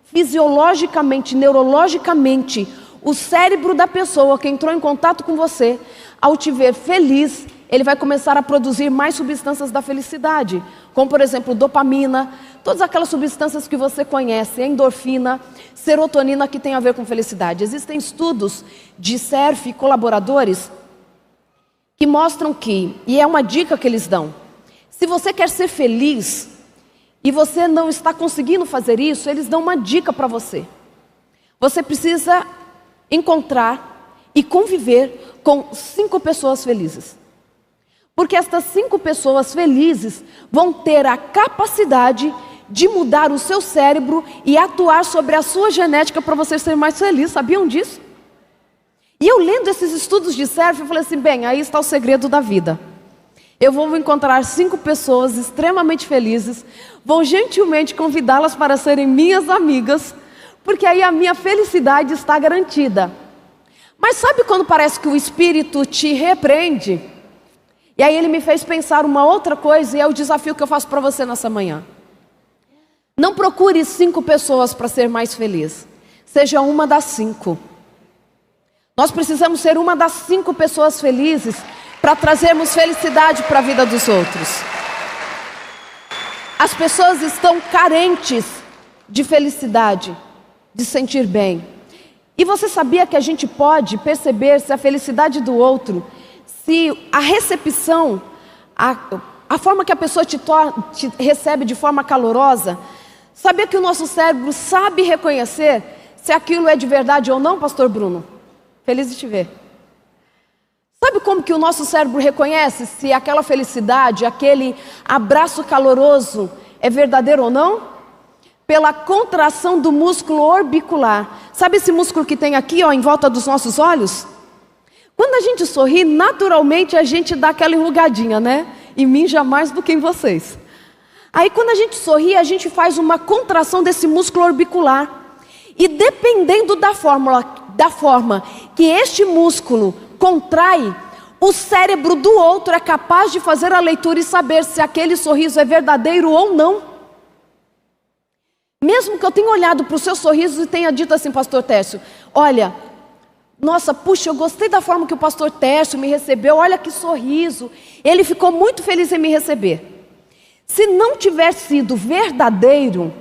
Fisiologicamente, neurologicamente, o cérebro da pessoa que entrou em contato com você, ao te ver feliz, ele vai começar a produzir mais substâncias da felicidade, como por exemplo dopamina, todas aquelas substâncias que você conhece, endorfina, serotonina, que tem a ver com felicidade. Existem estudos de CERF e colaboradores que mostram que, e é uma dica que eles dão, se você quer ser feliz e você não está conseguindo fazer isso, eles dão uma dica para você. Você precisa encontrar e conviver com 5 pessoas felizes. Porque estas 5 pessoas felizes vão ter a capacidade de mudar o seu cérebro e atuar sobre a sua genética para você ser mais feliz. Sabiam disso? E eu lendo esses estudos de CERF, eu falei assim, bem, aí está o segredo da vida. Eu vou encontrar 5 pessoas extremamente felizes, vou gentilmente convidá-las para serem minhas amigas, porque aí a minha felicidade está garantida. Mas sabe quando parece que o Espírito te repreende? E aí ele me fez pensar uma outra coisa, e é o desafio que eu faço para você nessa manhã. Não procure 5 pessoas para ser mais feliz. Seja uma das 5. Nós precisamos ser uma das 5 pessoas felizes para trazermos felicidade para a vida dos outros. As pessoas estão carentes de felicidade, de sentir bem. E você sabia que a gente pode perceber se a felicidade do outro, se a recepção, a forma que a pessoa te recebe de forma calorosa, sabia que o nosso cérebro sabe reconhecer se aquilo é de verdade ou não, pastor Bruno? Feliz de te ver. Sabe como que o nosso cérebro reconhece se aquela felicidade, aquele abraço caloroso é verdadeiro ou não? Pela contração do músculo orbicular. Sabe esse músculo que tem aqui, em volta dos nossos olhos? Quando a gente sorri, naturalmente a gente dá aquela enrugadinha, né? Em mim jamais do que em vocês. Aí quando a gente sorri, a gente faz uma contração desse músculo orbicular. E dependendo da forma que este músculo contrai, o cérebro do outro é capaz de fazer a leitura e saber se aquele sorriso é verdadeiro ou não. Mesmo que eu tenha olhado para o seu sorriso e tenha dito assim, pastor Tércio, olha, nossa, puxa, eu gostei da forma que o pastor Tércio me recebeu, olha que sorriso, ele ficou muito feliz em me receber. Se não tiver sido verdadeiro,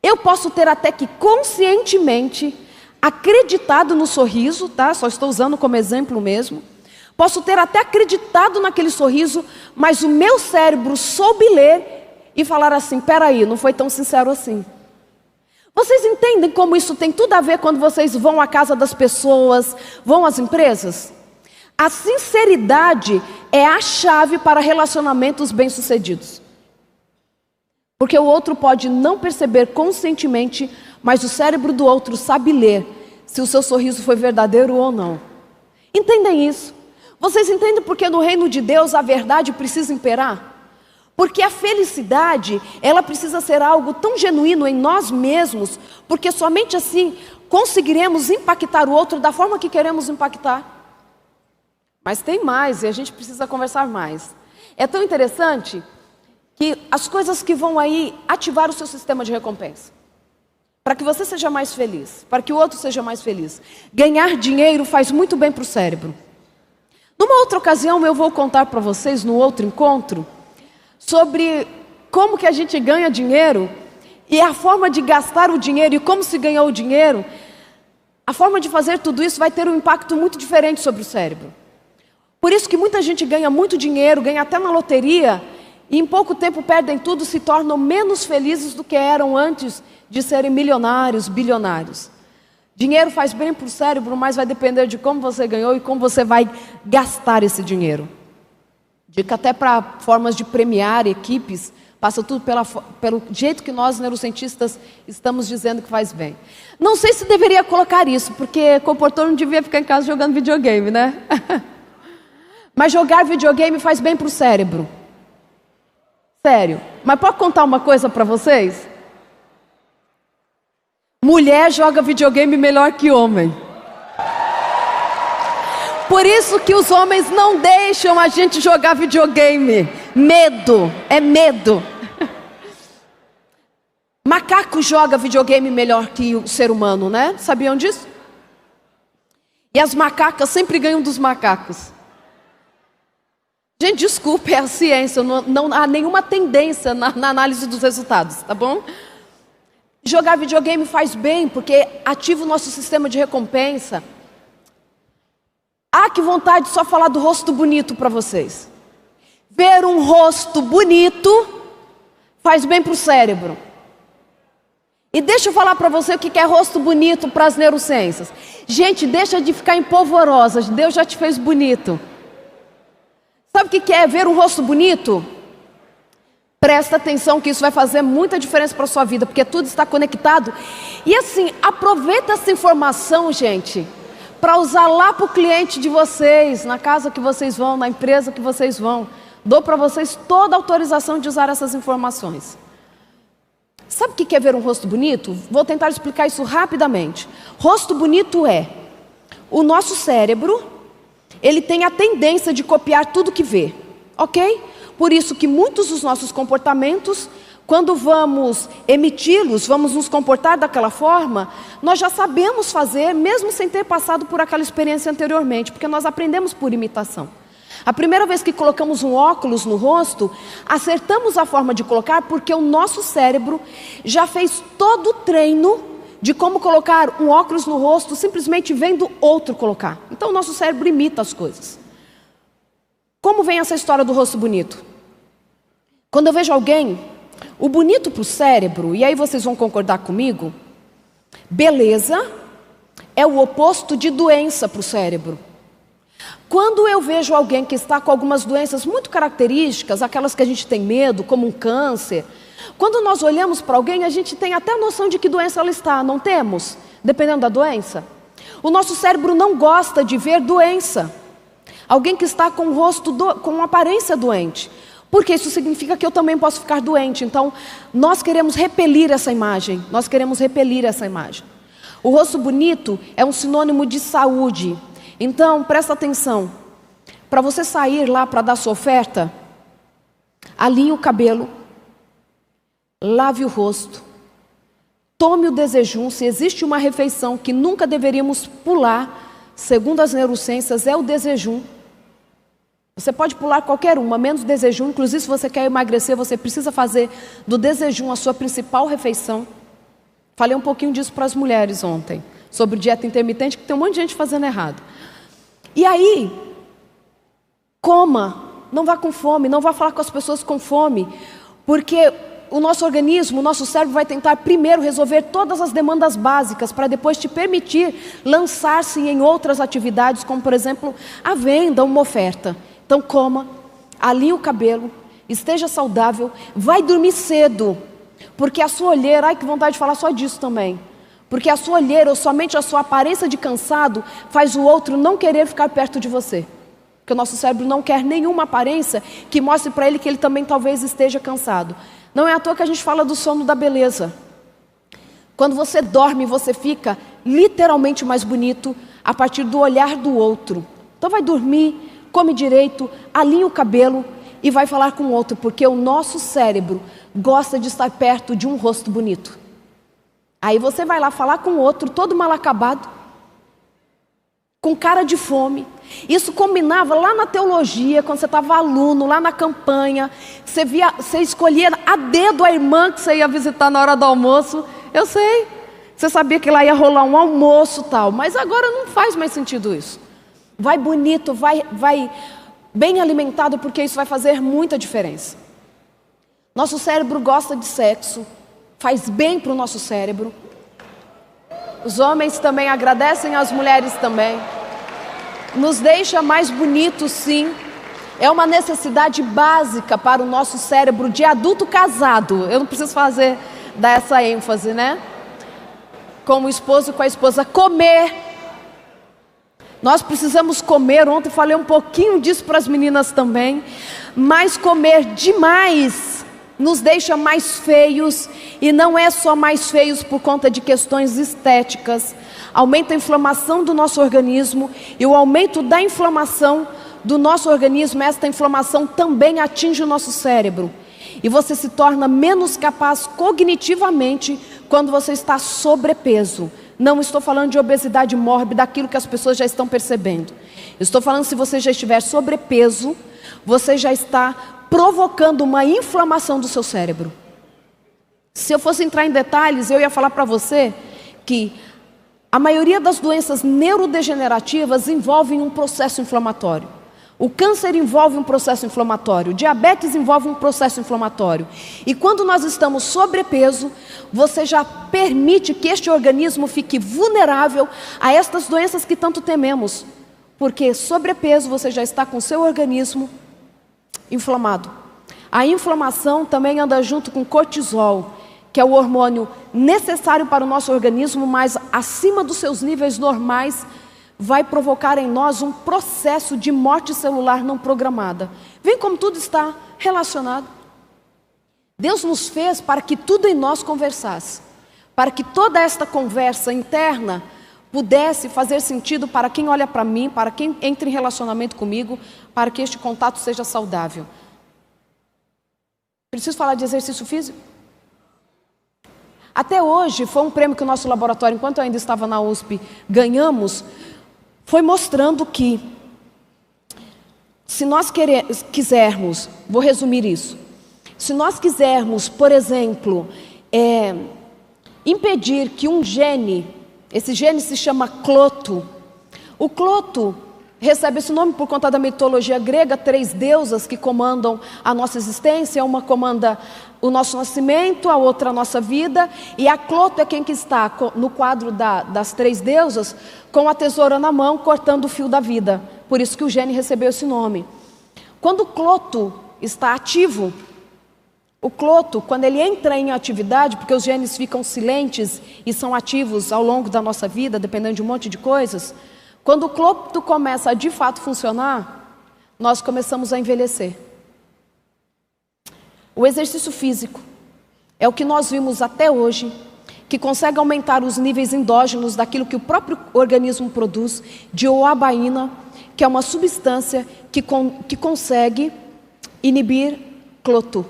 eu posso ter até que conscientemente acreditado no sorriso, tá? Só estou usando como exemplo mesmo. Posso ter até acreditado naquele sorriso, mas o meu cérebro soube ler e falar assim, peraí, não foi tão sincero assim. Vocês entendem como isso tem tudo a ver quando vocês vão à casa das pessoas, vão às empresas? A sinceridade é a chave para relacionamentos bem-sucedidos. Porque o outro pode não perceber conscientemente, mas o cérebro do outro sabe ler se o seu sorriso foi verdadeiro ou não. Entendem isso? Vocês entendem porque no reino de Deus a verdade precisa imperar? Porque a felicidade, ela precisa ser algo tão genuíno em nós mesmos, porque somente assim conseguiremos impactar o outro da forma que queremos impactar. Mas tem mais, e a gente precisa conversar mais. É tão interessante que as coisas que vão aí ativar o seu sistema de recompensa, para que você seja mais feliz, para que o outro seja mais feliz. Ganhar dinheiro faz muito bem para o cérebro. Numa outra ocasião eu vou contar para vocês, no outro encontro, sobre como que a gente ganha dinheiro e a forma de gastar o dinheiro e como se ganhou o dinheiro. A forma de fazer tudo isso vai ter um impacto muito diferente sobre o cérebro. Por isso que muita gente ganha muito dinheiro, ganha até na loteria, e em pouco tempo perdem tudo, se tornam menos felizes do que eram antes de serem milionários, bilionários. Dinheiro faz bem para o cérebro, mas vai depender de como você ganhou e como você vai gastar esse dinheiro. Dica até para formas de premiar equipes, passa tudo pelo jeito que nós neurocientistas estamos dizendo que faz bem. Não sei se deveria colocar isso, porque comportor não devia ficar em casa jogando videogame, né? Mas jogar videogame faz bem para o cérebro. Sério. Mas posso contar uma coisa para vocês? Mulher joga videogame melhor que homem. Por isso que os homens não deixam a gente jogar videogame. Medo, é medo. Macaco joga videogame melhor que o ser humano, né? Sabiam disso? E as macacas sempre ganham dos macacos. Gente, desculpe, é a ciência, não há nenhuma tendência na análise dos resultados, tá bom? Jogar videogame faz bem, porque ativa o nosso sistema de recompensa. Ah, que vontade de só falar do rosto bonito para vocês. Ver um rosto bonito faz bem para o cérebro. E deixa eu falar para você o que é rosto bonito para as neurociências. Gente, deixa de ficar empolvorosa, Deus já te fez bonito. Sabe o que é ver um rosto bonito? Presta atenção que isso vai fazer muita diferença para a sua vida, porque tudo está conectado. E assim, aproveita essa informação, gente, para usar lá para o cliente de vocês, na casa que vocês vão, na empresa que vocês vão. Dou para vocês toda a autorização de usar essas informações. Sabe o que é ver um rosto bonito? Vou tentar explicar isso rapidamente. Rosto bonito é o nosso cérebro, ele tem a tendência de copiar tudo que vê, ok? Por isso que muitos dos nossos comportamentos, quando vamos emiti-los, vamos nos comportar daquela forma, nós já sabemos fazer, mesmo sem ter passado por aquela experiência anteriormente, porque nós aprendemos por imitação. A primeira vez que colocamos um óculos no rosto, acertamos a forma de colocar, porque o nosso cérebro já fez todo o treino de como colocar um óculos no rosto, simplesmente vendo outro colocar. Então o nosso cérebro imita as coisas. Como vem essa história do rosto bonito? Quando eu vejo alguém, o bonito para o cérebro, e aí vocês vão concordar comigo, beleza é o oposto de doença para o cérebro. Quando eu vejo alguém que está com algumas doenças muito características, aquelas que a gente tem medo, como um câncer, quando nós olhamos para alguém, a gente tem até a noção de que doença ela está, não temos? Dependendo da doença. O nosso cérebro não gosta de ver doença. Alguém que está com o rosto, com uma aparência doente. Porque isso significa que eu também posso ficar doente. Então, nós queremos repelir essa imagem. Nós queremos repelir essa imagem. O rosto bonito é um sinônimo de saúde. Então, presta atenção. Para você sair lá para dar sua oferta, alinhe o cabelo, lave o rosto, tome o desejum. Se existe uma refeição que nunca deveríamos pular, segundo as neurociências, é o desejum. Você pode pular qualquer uma, menos o desejum. Inclusive, se você quer emagrecer, você precisa fazer do desejum a sua principal refeição. Falei um pouquinho disso para as mulheres ontem, sobre dieta intermitente, que tem um monte de gente fazendo errado. E aí, coma, não vá com fome, não vá falar com as pessoas com fome, porque o nosso organismo, o nosso cérebro vai tentar primeiro resolver todas as demandas básicas, para depois te permitir lançar-se em outras atividades, como por exemplo, a venda, uma oferta. Então coma, alinhe o cabelo, esteja saudável, vai dormir cedo, porque a sua olheira, ai que vontade de falar só disso também, porque a sua olheira ou somente a sua aparência de cansado faz o outro não querer ficar perto de você, porque o nosso cérebro não quer nenhuma aparência que mostre para ele que ele também talvez esteja cansado. Não é à toa que a gente fala do sono da beleza. Quando você dorme, você fica literalmente mais bonito a partir do olhar do outro. Então vai dormir, come direito, alinha o cabelo e vai falar com o outro, porque o nosso cérebro gosta de estar perto de um rosto bonito. Aí você vai lá falar com o outro, todo mal acabado, com cara de fome. Isso combinava lá na teologia, quando você estava aluno, lá na campanha, você escolhia a dedo a irmã que você ia visitar na hora do almoço. Eu sei, você sabia que lá ia rolar um almoço e tal, mas agora não faz mais sentido isso. Vai bonito, vai bem alimentado, porque isso vai fazer muita diferença. Nosso cérebro gosta de sexo, faz bem para o nosso cérebro. Os homens também agradecem, as mulheres também. Nos deixa mais bonitos, sim. É uma necessidade básica para o nosso cérebro de adulto casado. Eu não preciso dar essa ênfase, né? Com o esposo e com a esposa. Comer. Nós precisamos comer. Ontem falei um pouquinho disso para as meninas também. Mas comer demais nos deixa mais feios. E não é só mais feios por conta de questões estéticas. Aumenta a inflamação do nosso organismo. E o aumento da inflamação do nosso organismo, esta inflamação também atinge o nosso cérebro. E você se torna menos capaz cognitivamente quando você está sobrepeso. Não estou falando de obesidade mórbida, aquilo que as pessoas já estão percebendo. Estou falando, se você já estiver sobrepeso, você já está provocando uma inflamação do seu cérebro. Se eu fosse entrar em detalhes, eu ia falar para você que a maioria das doenças neurodegenerativas envolvem um processo inflamatório. O câncer envolve um processo inflamatório, o diabetes envolve um processo inflamatório. E quando nós estamos sobrepeso, você já permite que este organismo fique vulnerável a estas doenças que tanto tememos. Porque sobrepeso, você já está com o seu organismo inflamado. A inflamação também anda junto com cortisol, que é o hormônio necessário para o nosso organismo, mas acima dos seus níveis normais, vai provocar em nós um processo de morte celular não programada. Vem como tudo está relacionado. Deus nos fez para que tudo em nós conversasse, para que toda esta conversa interna pudesse fazer sentido para quem olha para mim, para quem entra em relacionamento comigo, para que este contato seja saudável. Preciso falar de exercício físico? Até hoje, foi um prêmio que o nosso laboratório, enquanto eu ainda estava na USP, ganhamos, foi mostrando que, se nós quisermos, vou resumir isso, se nós quisermos, por exemplo, impedir que um gene, esse gene se chama cloto, o cloto recebe esse nome por conta da mitologia grega, 3 deusas que comandam a nossa existência, uma comanda o nosso nascimento, a outra a nossa vida, e a cloto é quem que está no quadro das 3 deusas, com a tesoura na mão, cortando o fio da vida. Por isso que o gene recebeu esse nome. Quando o cloto está ativo, o cloto, quando ele entra em atividade, porque os genes ficam silentes e são ativos ao longo da nossa vida, dependendo de um monte de coisas, quando o cloto começa a de fato funcionar, nós começamos a envelhecer. O exercício físico é o que nós vimos até hoje, que consegue aumentar os níveis endógenos daquilo que o próprio organismo produz, de ouabaína, que é uma substância que consegue inibir cloto.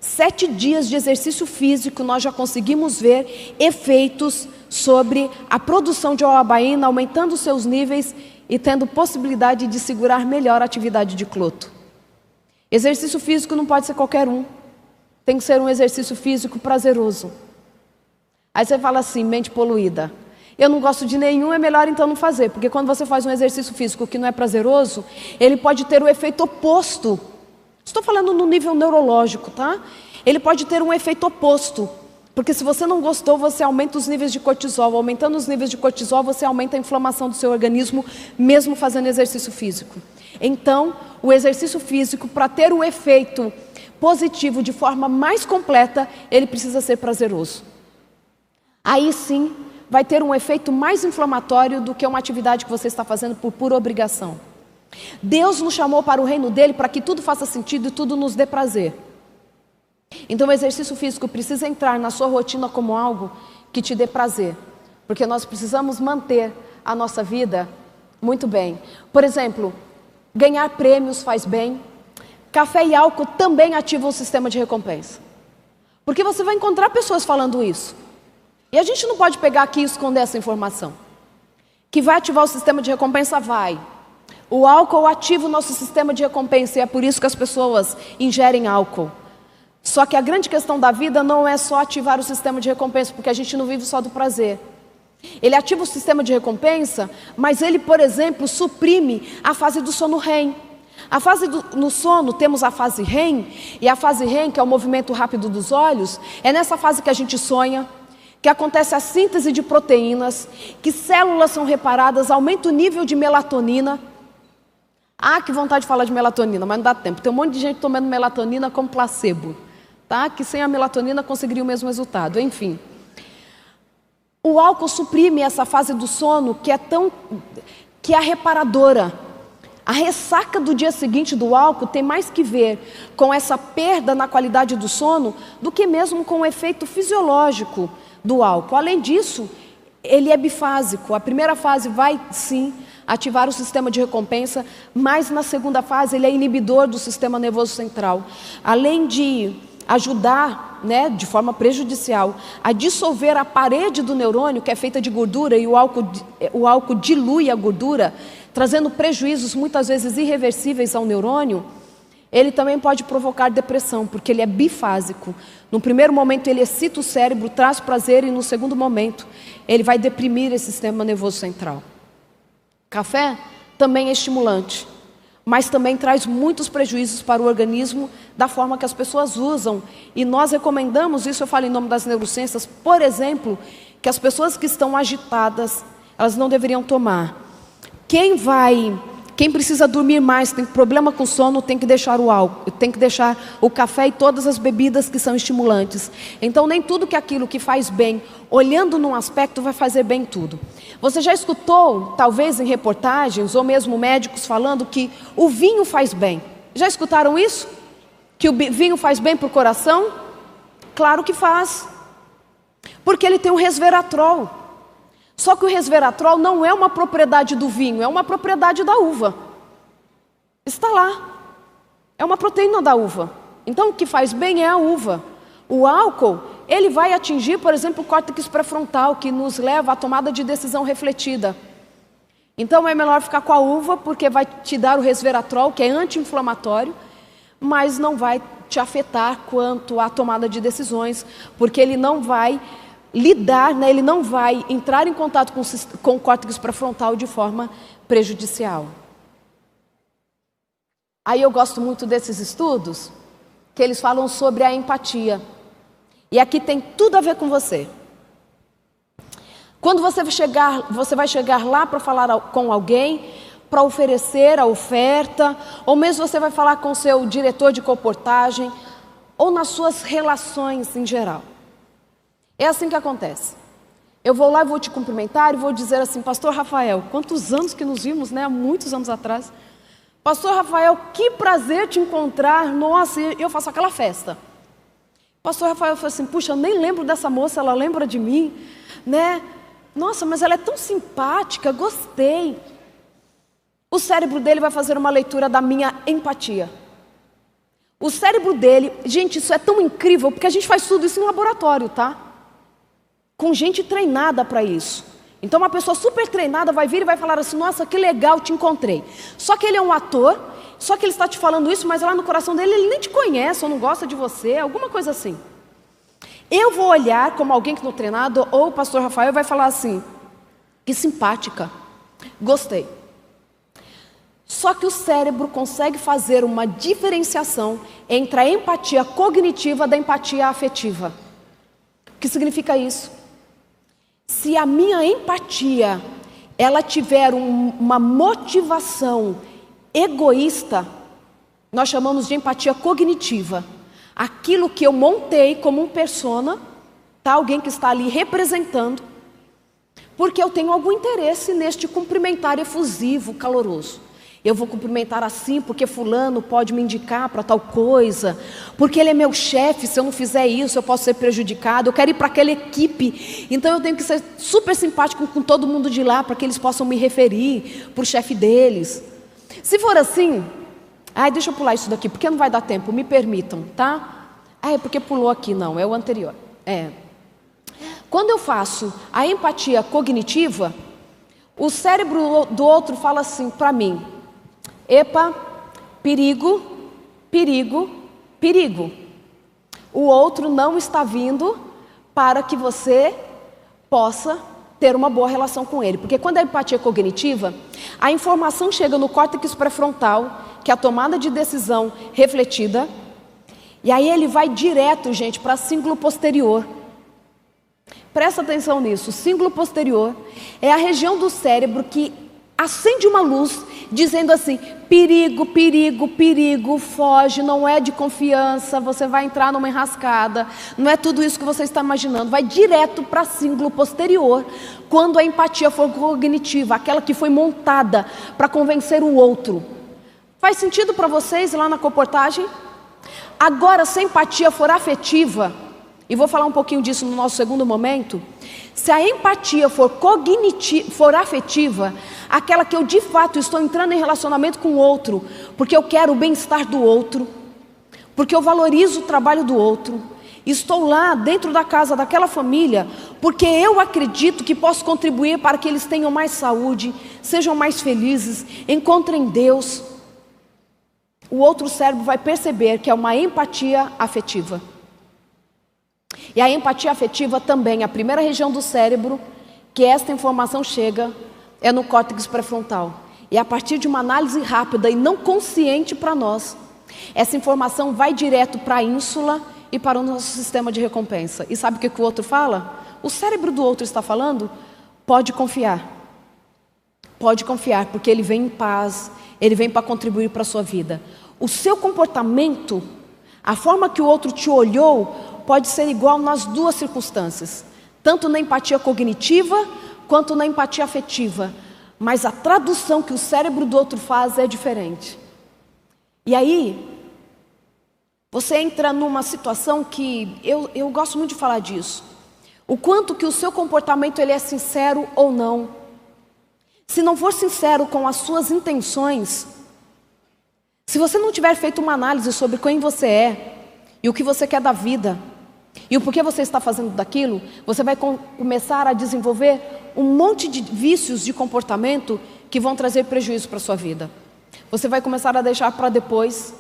7 dias de exercício físico, nós já conseguimos ver efeitos sobre a produção de ouabaína, aumentando seus níveis e tendo possibilidade de segurar melhor a atividade de cloto. Exercício físico não pode ser qualquer um. Tem que ser um exercício físico prazeroso. Aí você fala assim, mente poluída. Eu não gosto de nenhum, é melhor então não fazer. Porque quando você faz um exercício físico que não é prazeroso, ele pode ter o efeito oposto. Estou falando no nível neurológico, tá? Ele pode ter um efeito oposto. Porque se você não gostou, você aumenta os níveis de cortisol. Aumentando os níveis de cortisol, você aumenta a inflamação do seu organismo, mesmo fazendo exercício físico. Então, o exercício físico, para ter o efeito positivo de forma mais completa, ele precisa ser prazeroso. Aí sim, vai ter um efeito mais inflamatório do que uma atividade que você está fazendo por pura obrigação. Deus nos chamou para o reino dele para que tudo faça sentido e tudo nos dê prazer. Então o exercício físico precisa entrar na sua rotina como algo que te dê prazer. Porque nós precisamos manter a nossa vida muito bem. Por exemplo, ganhar prêmios faz bem. Café e álcool também ativam o sistema de recompensa. Porque você vai encontrar pessoas falando isso. E a gente não pode pegar aqui e esconder essa informação. Que vai ativar o sistema de recompensa? Vai. O álcool ativa o nosso sistema de recompensa e é por isso que as pessoas ingerem álcool. Só que a grande questão da vida não é só ativar o sistema de recompensa, porque a gente não vive só do prazer. Ele ativa o sistema de recompensa, mas ele, por exemplo, suprime a fase do sono REM. No sono temos a fase REM, e a fase REM, que é o movimento rápido dos olhos, é nessa fase que a gente sonha, que acontece a síntese de proteínas, que células são reparadas, aumenta o nível de melatonina. Ah, que vontade de falar de melatonina, mas não dá tempo. Tem um monte de gente tomando melatonina como placebo, tá? Que sem a melatonina conseguiria o mesmo resultado, enfim. O álcool suprime essa fase do sono que é reparadora. A ressaca do dia seguinte do álcool tem mais que ver com essa perda na qualidade do sono do que mesmo com o efeito fisiológico do álcool. Além disso, ele é bifásico. A primeira fase vai, sim, ativar o sistema de recompensa, mas na segunda fase ele é inibidor do sistema nervoso central. Além de ajudar, de forma prejudicial, a dissolver a parede do neurônio, que é feita de gordura, e o álcool dilui a gordura, trazendo prejuízos muitas vezes irreversíveis ao neurônio. Ele também pode provocar depressão, porque ele é bifásico. No primeiro momento ele excita o cérebro, traz prazer, e no segundo momento ele vai deprimir esse sistema nervoso central. Café também é estimulante, mas também traz muitos prejuízos para o organismo da forma que as pessoas usam. E nós recomendamos, isso eu falo em nome das neurociências, por exemplo, que as pessoas que estão agitadas, elas não deveriam tomar. Quem precisa dormir mais, tem problema com sono, tem que deixar o álcool, tem que deixar o café e todas as bebidas que são estimulantes. Então nem tudo que aquilo que faz bem, olhando num aspecto, vai fazer bem tudo. Você já escutou, talvez em reportagens, ou mesmo médicos falando que o vinho faz bem? Já escutaram isso? Que o vinho faz bem para o coração? Claro que faz. Porque ele tem um resveratrol. Só que o resveratrol não é uma propriedade do vinho, é uma propriedade da uva. Está lá. É uma proteína da uva. Então o que faz bem é a uva. O álcool, ele vai atingir, por exemplo, o córtex pré-frontal, que nos leva à tomada de decisão refletida. Então é melhor ficar com a uva, porque vai te dar o resveratrol, que é anti-inflamatório, mas não vai te afetar quanto à tomada de decisões, porque ele não vai lidar, ele não vai entrar em contato com o córtex pré-frontal de forma prejudicial. Aí eu gosto muito desses estudos, que eles falam sobre a empatia. E aqui tem tudo a ver com você. Quando você vai chegar lá para falar com alguém, para oferecer a oferta, ou mesmo você vai falar com o seu diretor de comportagem, ou nas suas relações em geral. É assim que acontece. Eu vou lá e vou te cumprimentar e vou dizer assim: Pastor Rafael, quantos anos que nos vimos, há muitos anos atrás. Pastor Rafael, que prazer te encontrar. Nossa, eu faço aquela festa. pastor Rafael falou assim, puxa, eu nem lembro dessa moça, ela lembra de mim, né? Nossa, mas ela é tão simpática, gostei. O cérebro dele vai fazer uma leitura da minha empatia. O cérebro dele, gente, isso é tão incrível, porque a gente faz tudo isso em laboratório, tá? Com gente treinada para isso. Então uma pessoa super treinada vai vir e vai falar assim, nossa, que legal, te encontrei. Só que ele é um ator, só que ele está te falando isso, mas lá no coração dele ele nem te conhece, ou não gosta de você, alguma coisa assim. Eu vou olhar como alguém que não é treinado, ou o pastor Rafael vai falar assim, que simpática, gostei. Só que o cérebro consegue fazer uma diferenciação entre a empatia cognitiva da empatia afetiva. O que significa isso? Se a minha empatia, ela tiver uma motivação egoísta, nós chamamos de empatia cognitiva. Aquilo que eu montei como um persona, tá? Alguém que está ali representando, porque eu tenho algum interesse neste cumprimentar efusivo, caloroso. Eu vou cumprimentar assim porque fulano pode me indicar para tal coisa, porque ele é meu chefe, se eu não fizer isso eu posso ser prejudicado, eu quero ir para aquela equipe, então eu tenho que ser super simpático com todo mundo de lá para que eles possam me referir para o chefe deles. Se for assim, deixa eu pular isso daqui, porque não vai dar tempo, me permitam, tá? É porque pulou aqui, não, é o anterior. Quando eu faço a empatia cognitiva, o cérebro do outro fala assim para mim, epa, perigo, perigo, perigo. O outro não está vindo para que você possa ter uma boa relação com ele. Porque quando a empatia é cognitiva, a informação chega no córtex pré-frontal, que é a tomada de decisão refletida, e aí ele vai direto, gente, para cíngulo posterior. Presta atenção nisso, o cíngulo posterior é a região do cérebro que acende uma luz dizendo assim, perigo, perigo, perigo, foge, não é de confiança, você vai entrar numa enrascada, não é tudo isso que você está imaginando, vai direto para cíngulo posterior, quando a empatia for cognitiva, aquela que foi montada para convencer o outro. Faz sentido para vocês lá na comportagem? Agora, se a empatia for afetiva, e vou falar um pouquinho disso no nosso segundo momento, se a empatia for afetiva, aquela que eu de fato estou entrando em relacionamento com o outro, porque eu quero o bem-estar do outro, porque eu valorizo o trabalho do outro, estou lá dentro da casa daquela família, porque eu acredito que posso contribuir para que eles tenham mais saúde, sejam mais felizes, encontrem Deus. O outro cérebro vai perceber que é uma empatia afetiva. E a empatia afetiva também, a primeira região do cérebro que esta informação chega é no córtex pré-frontal. E a partir de uma análise rápida e não consciente para nós, essa informação vai direto para a ínsula e para o nosso sistema de recompensa. E sabe o que o outro fala? O cérebro do outro está falando, pode confiar, porque ele vem em paz, ele vem para contribuir para a sua vida. O seu comportamento, a forma que o outro te olhou, pode ser igual nas duas circunstâncias, tanto na empatia cognitiva, quanto na empatia afetiva, mas a tradução que o cérebro do outro faz é diferente. E aí, você entra numa situação que, eu gosto muito de falar disso, o quanto que o seu comportamento ele é sincero ou não. Se não for sincero com as suas intenções, se você não tiver feito uma análise sobre quem você é, e o que você quer da vida, e o porquê você está fazendo daquilo, você vai começar a desenvolver um monte de vícios de comportamento que vão trazer prejuízo para a sua vida. Você vai começar a deixar para depois,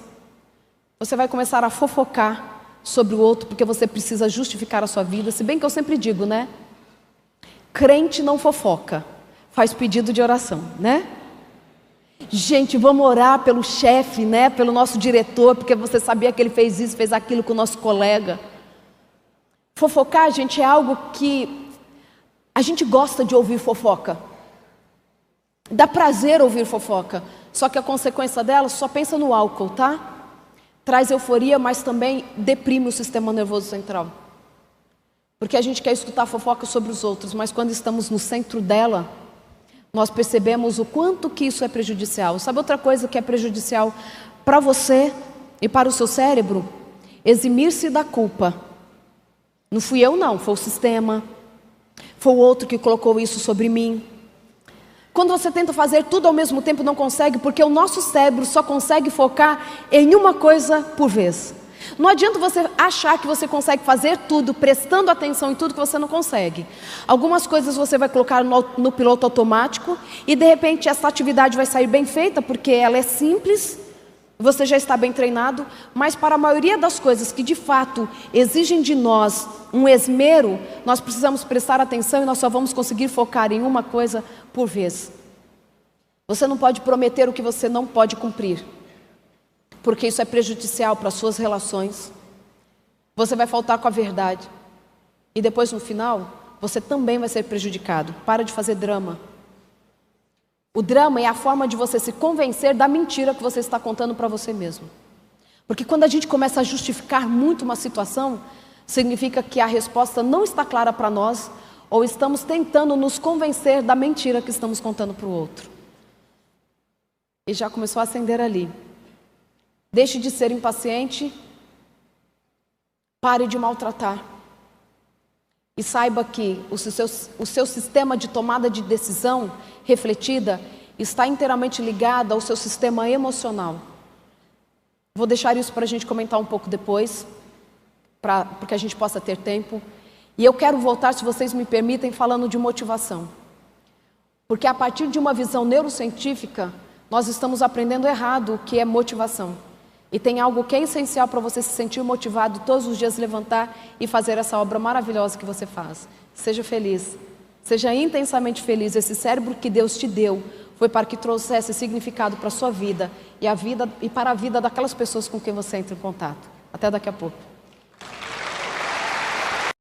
você vai começar a fofocar sobre o outro, porque você precisa justificar a sua vida, se bem que eu sempre digo, né? Crente não fofoca, faz pedido de oração, né? Gente, vamos orar pelo chefe, né? Pelo nosso diretor, porque você sabia que ele fez isso, fez aquilo com o nosso colega. Fofocar, gente, é algo que a gente gosta de ouvir fofoca. Dá prazer ouvir fofoca. Só que a consequência dela, só pensa no álcool, tá? Traz euforia, mas também deprime o sistema nervoso central. Porque a gente quer escutar fofoca sobre os outros, mas quando estamos no centro dela, nós percebemos o quanto que isso é prejudicial. Sabe outra coisa que é prejudicial para você e para o seu cérebro? Eximir-se da culpa Não fui eu não, foi o sistema. Foi o outro que colocou isso sobre mim. Quando você tenta fazer tudo ao mesmo tempo, não consegue, porque o nosso cérebro só consegue focar em uma coisa por vez. Não adianta você achar que você consegue fazer tudo, prestando atenção em tudo que você não consegue. Algumas coisas você vai colocar no piloto automático e de repente essa atividade vai sair bem feita, porque ela é simples, você já está bem treinado, mas para a maioria das coisas que de fato exigem de nós um esmero, nós precisamos prestar atenção e nós só vamos conseguir focar em uma coisa por vez. Você não pode prometer o que você não pode cumprir, porque isso é prejudicial para as suas relações. Você vai faltar com a verdade e depois no final você também vai ser prejudicado. Para de fazer drama. O drama é a forma de você se convencer da mentira que você está contando para você mesmo. Porque quando a gente começa a justificar muito uma situação, significa que a resposta não está clara para nós, ou estamos tentando nos convencer da mentira que estamos contando para o outro. E já começou a acender ali. Deixe de ser impaciente, pare de maltratar. E saiba que o seu sistema de tomada de decisão refletida está inteiramente ligado ao seu sistema emocional. Vou deixar isso para a gente comentar um pouco depois, para que a gente possa ter tempo. E eu quero voltar, se vocês me permitem, falando de motivação. Porque a partir de uma visão neurocientífica, nós estamos aprendendo errado o que é motivação. E tem algo que é essencial para você se sentir motivado todos os dias, levantar e fazer essa obra maravilhosa que você faz. Seja feliz, seja intensamente feliz. Esse cérebro que Deus te deu foi para que trouxesse significado para a sua vida e para a vida daquelas pessoas com quem você entra em contato. Até daqui a pouco.